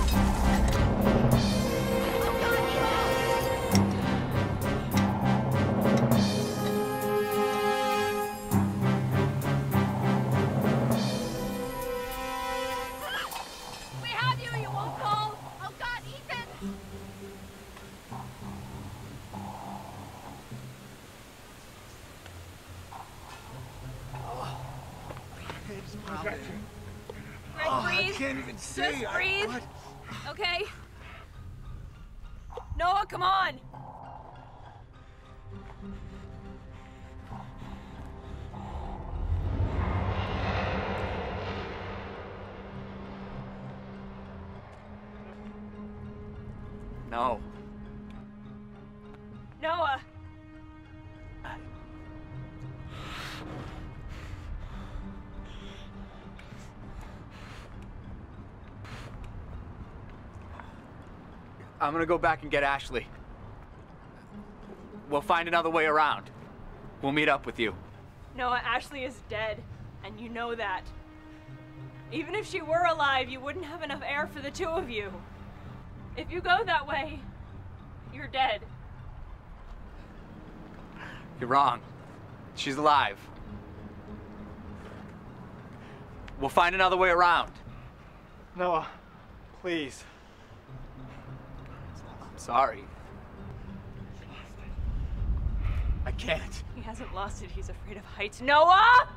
We have you! You won't fall! Oh God, Ethan! Greg, Oh, breathe. I can't even see. Just breathe. What? Okay. Noah, come on. No. Noah. I'm gonna go back and get Ashley. We'll find another way around. We'll meet up with you. Noah, Ashley is dead, and you know that. Even if she were alive, you wouldn't have enough air for the two of you. If you go that way, you're dead. You're wrong. She's alive. We'll find another way around. Noah, please. I'm sorry. I can't. He hasn't lost it. He's afraid of heights. Noah!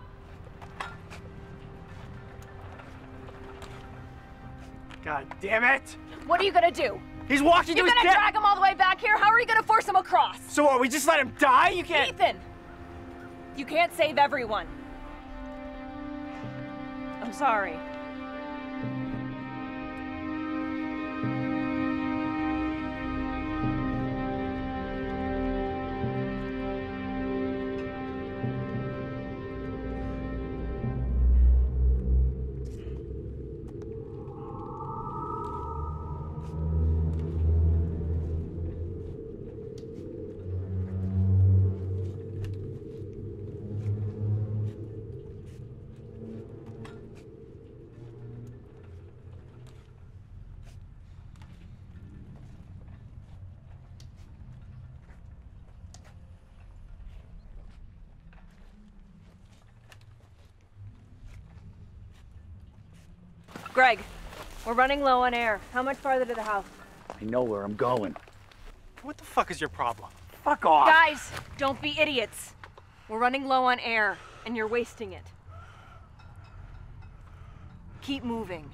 God damn it! What are you gonna do? He's walking to You're his gonna death. drag him all the way back here? How are you gonna force him across? So what, we just let him die? You can't... Ethan! You can't save everyone. I'm sorry. Greg, we're running low on air. How much farther to the house? I know where I'm going. What the fuck is your problem? Fuck off. Guys, don't be idiots. We're running low on air, and you're wasting it. Keep moving.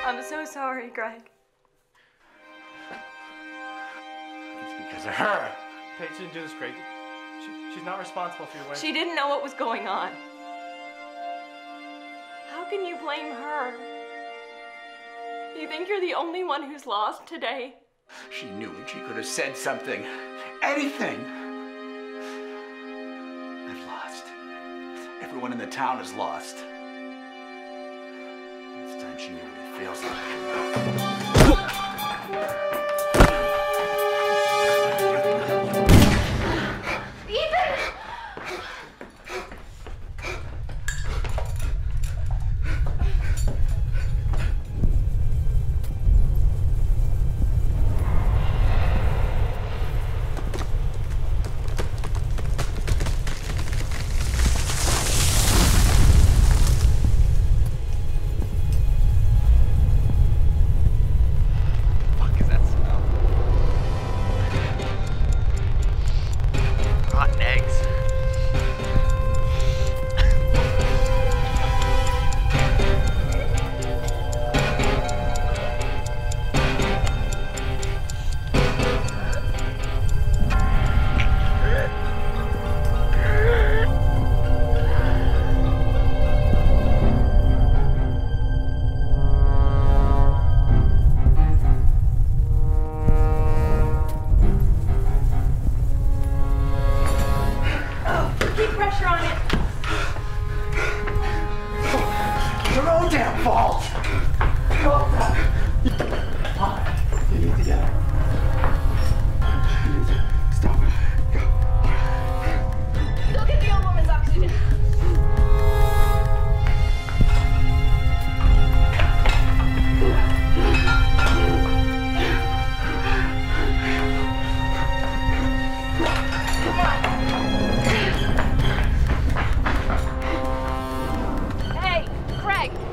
I'm so sorry, Greg. It's because of her. Paige didn't do this, Greg. She's not responsible for your wife. She didn't know what was going on. How can you blame her? You think you're the only one who's lost today? She knew it. She could have said something. Anything. I've lost. Everyone in the town is lost. This time she knew what it feels like.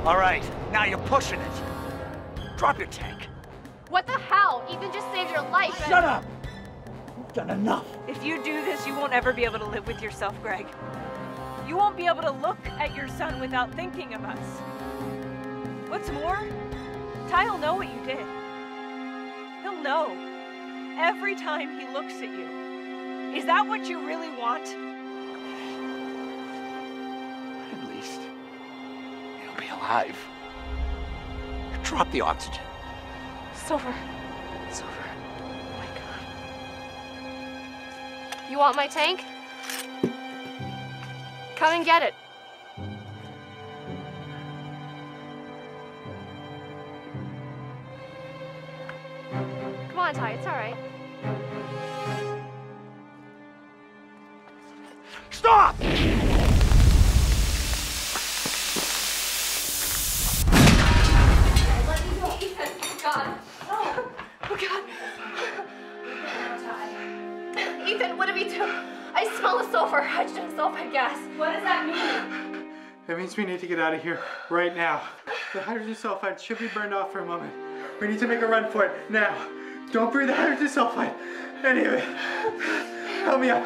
All right, now you're pushing it. Drop your tank. What the hell? Ethan just saved your life. Shut up! You've done enough. If you do this, you won't ever be able to live with yourself, Greg. You won't be able to look at your son without thinking of us. What's more, Ty'll know what you did. He'll know every time he looks at you. Is that what you really want? alive. Drop the oxygen. It's over. It's over. Oh my God. You want my tank? Come and get it. Come on, Ty, it's all right. Stop! God. Oh, God. Ethan, what did we do? I smell a sulfur, hydrogen sulfide gas. What does that mean? That means we need to get out of here right now. The hydrogen sulfide should be burned off for a moment. We need to make a run for it now. Don't breathe the hydrogen sulfide. Any of it. Help me up.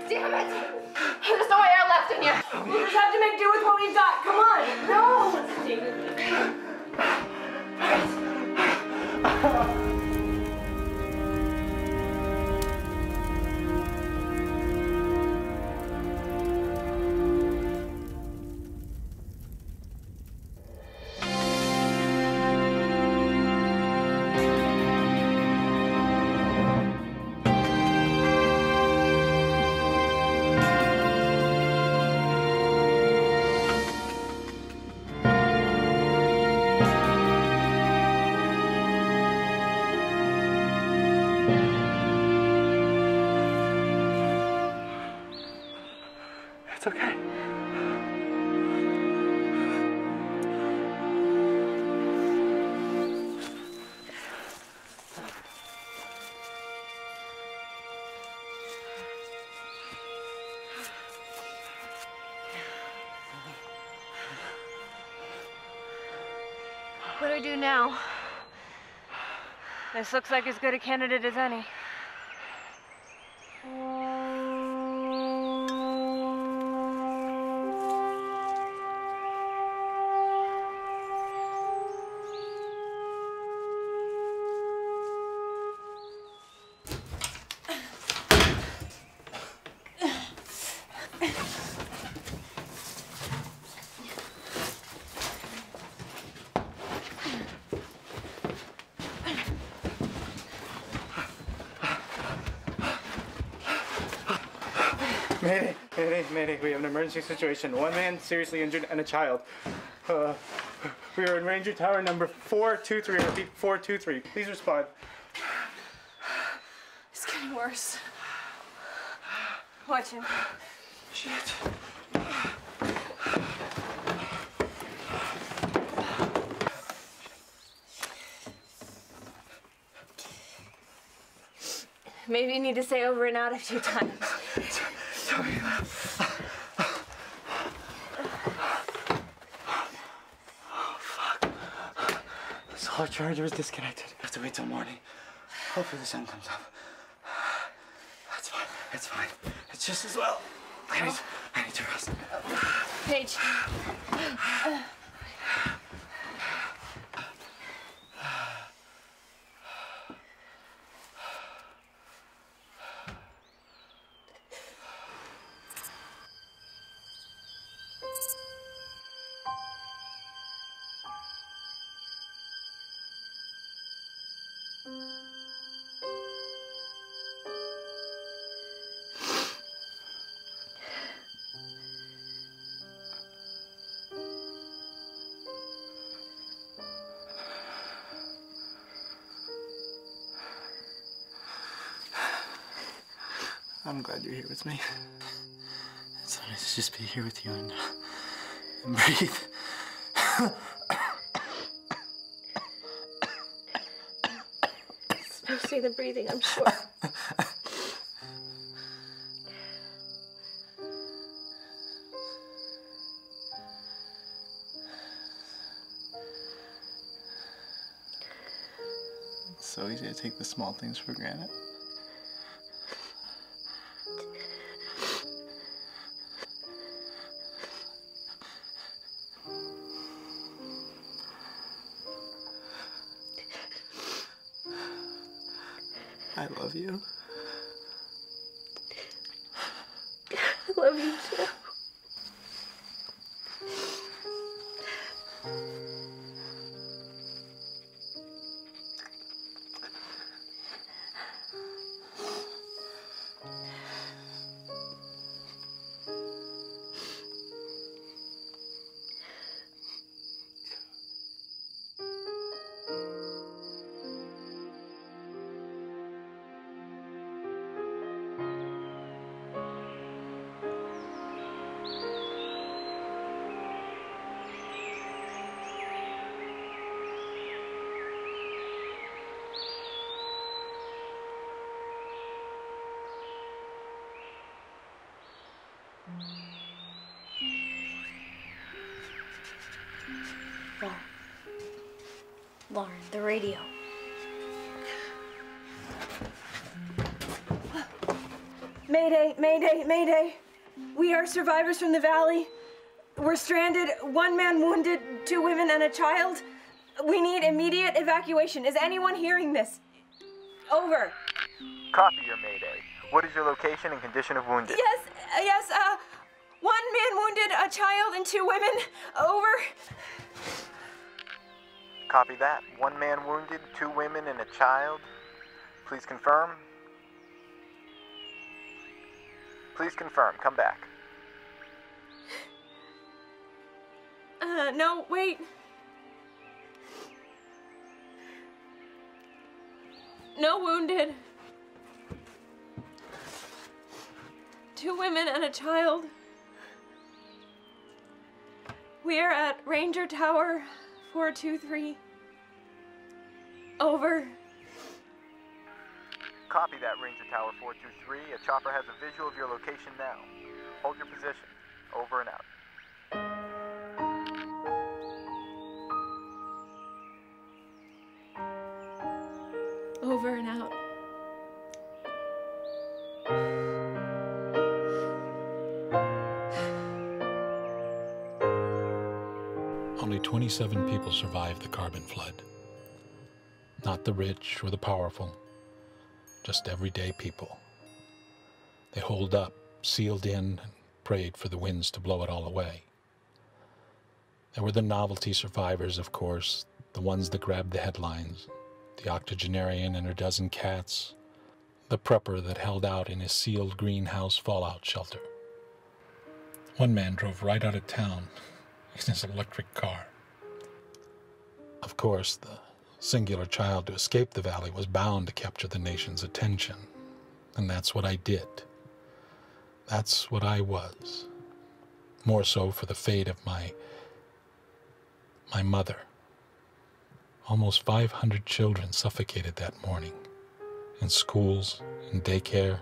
Damn it. There's no air left in you. We'll just have to make do with what we've got. Come on. No. It's okay. What do I do now? This looks like as good a candidate as any. Mayday, mayday, mayday. We have an emergency situation. One man seriously injured and a child. We are in Ranger Tower number 423. I repeat, 423. Please respond. It's getting worse. Watch him. Shit. Maybe you need to say over and out a few times. The solar charger is disconnected. I have to wait till morning. Hopefully the sun comes up. That's fine. It's fine. It's just as well. I need to rest. Paige. I'm glad you're here with me. It's nice to just be here with you and breathe. It's mostly the breathing, I'm sure. It's so easy to take the small things for granted. I love you. I love you too. Lauren, the radio. Mayday, mayday, mayday. We are survivors from the valley. We're stranded, 1 man wounded, 2 women and a child. We need immediate evacuation. Is anyone hearing this? Over. Copy your mayday. What is your location and condition of wounded? Yes, 1 man wounded, a child and 2 women. Over. Copy that. 1 man wounded, 2 women and a child. Please confirm. Please confirm. Come back. No, wait. No wounded. 2 women and a child. We are at Ranger Tower 423. Over. Copy that, Ranger Tower 423. A chopper has a visual of your location now. Hold your position. Over and out. Over and out. Only 27 people survived the carbon flood. Not the rich or the powerful, just everyday people. They holed up, sealed in, and prayed for the winds to blow it all away. There were the novelty survivors, of course, the ones that grabbed the headlines, the octogenarian and her dozen cats, the prepper that held out in his sealed greenhouse fallout shelter. One man drove right out of town in his electric car. Of course, the singular child to escape the valley was bound to capture the nation's attention, and that's what I did. That's what I was. More so for the fate of my mother. Almost 500 children suffocated that morning, in schools, in daycare,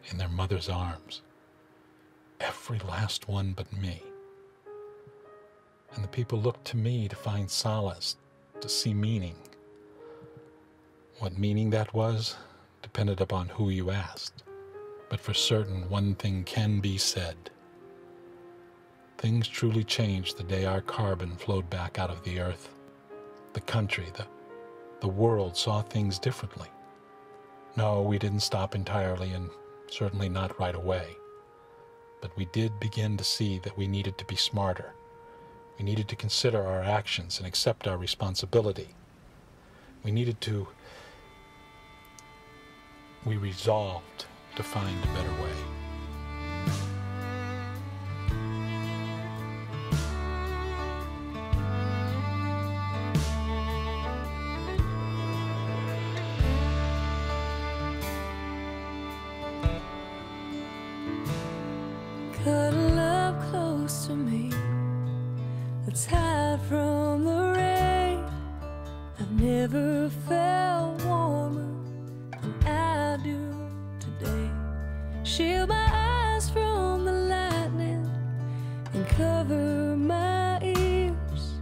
in their mother's arms. Every last one but me. And the people looked to me to find solace, to see meaning. What meaning that was depended upon who you asked. But for certain, one thing can be said. Things truly changed the day our carbon flowed back out of the earth. The country, the world saw things differently. No, we didn't stop entirely, and certainly not right away. But we did begin to see that we needed to be smarter. We needed to consider our actions and accept our responsibility. We resolved to find a better way. Cuddle up close to me. Let's hide from the rain. I've never felt warmer than I do today. Shield my eyes from the lightning and cover my ears.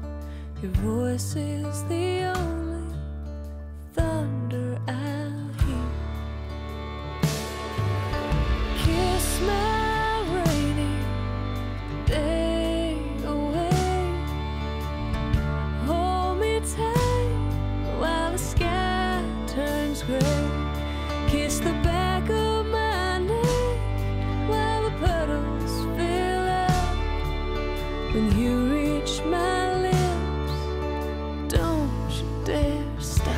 Your voice is the only thunder I'll hear. Kiss my rainy day away. Hold me tight while the sky turns gray. Kiss the back of my neck while the puddles fill out. When you reach my lips, don't you dare stop.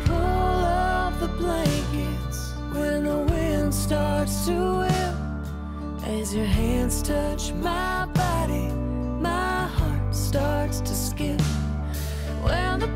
Pull off the blankets when the wind starts to whip. As your hands touch my body, my heart starts to skip. When the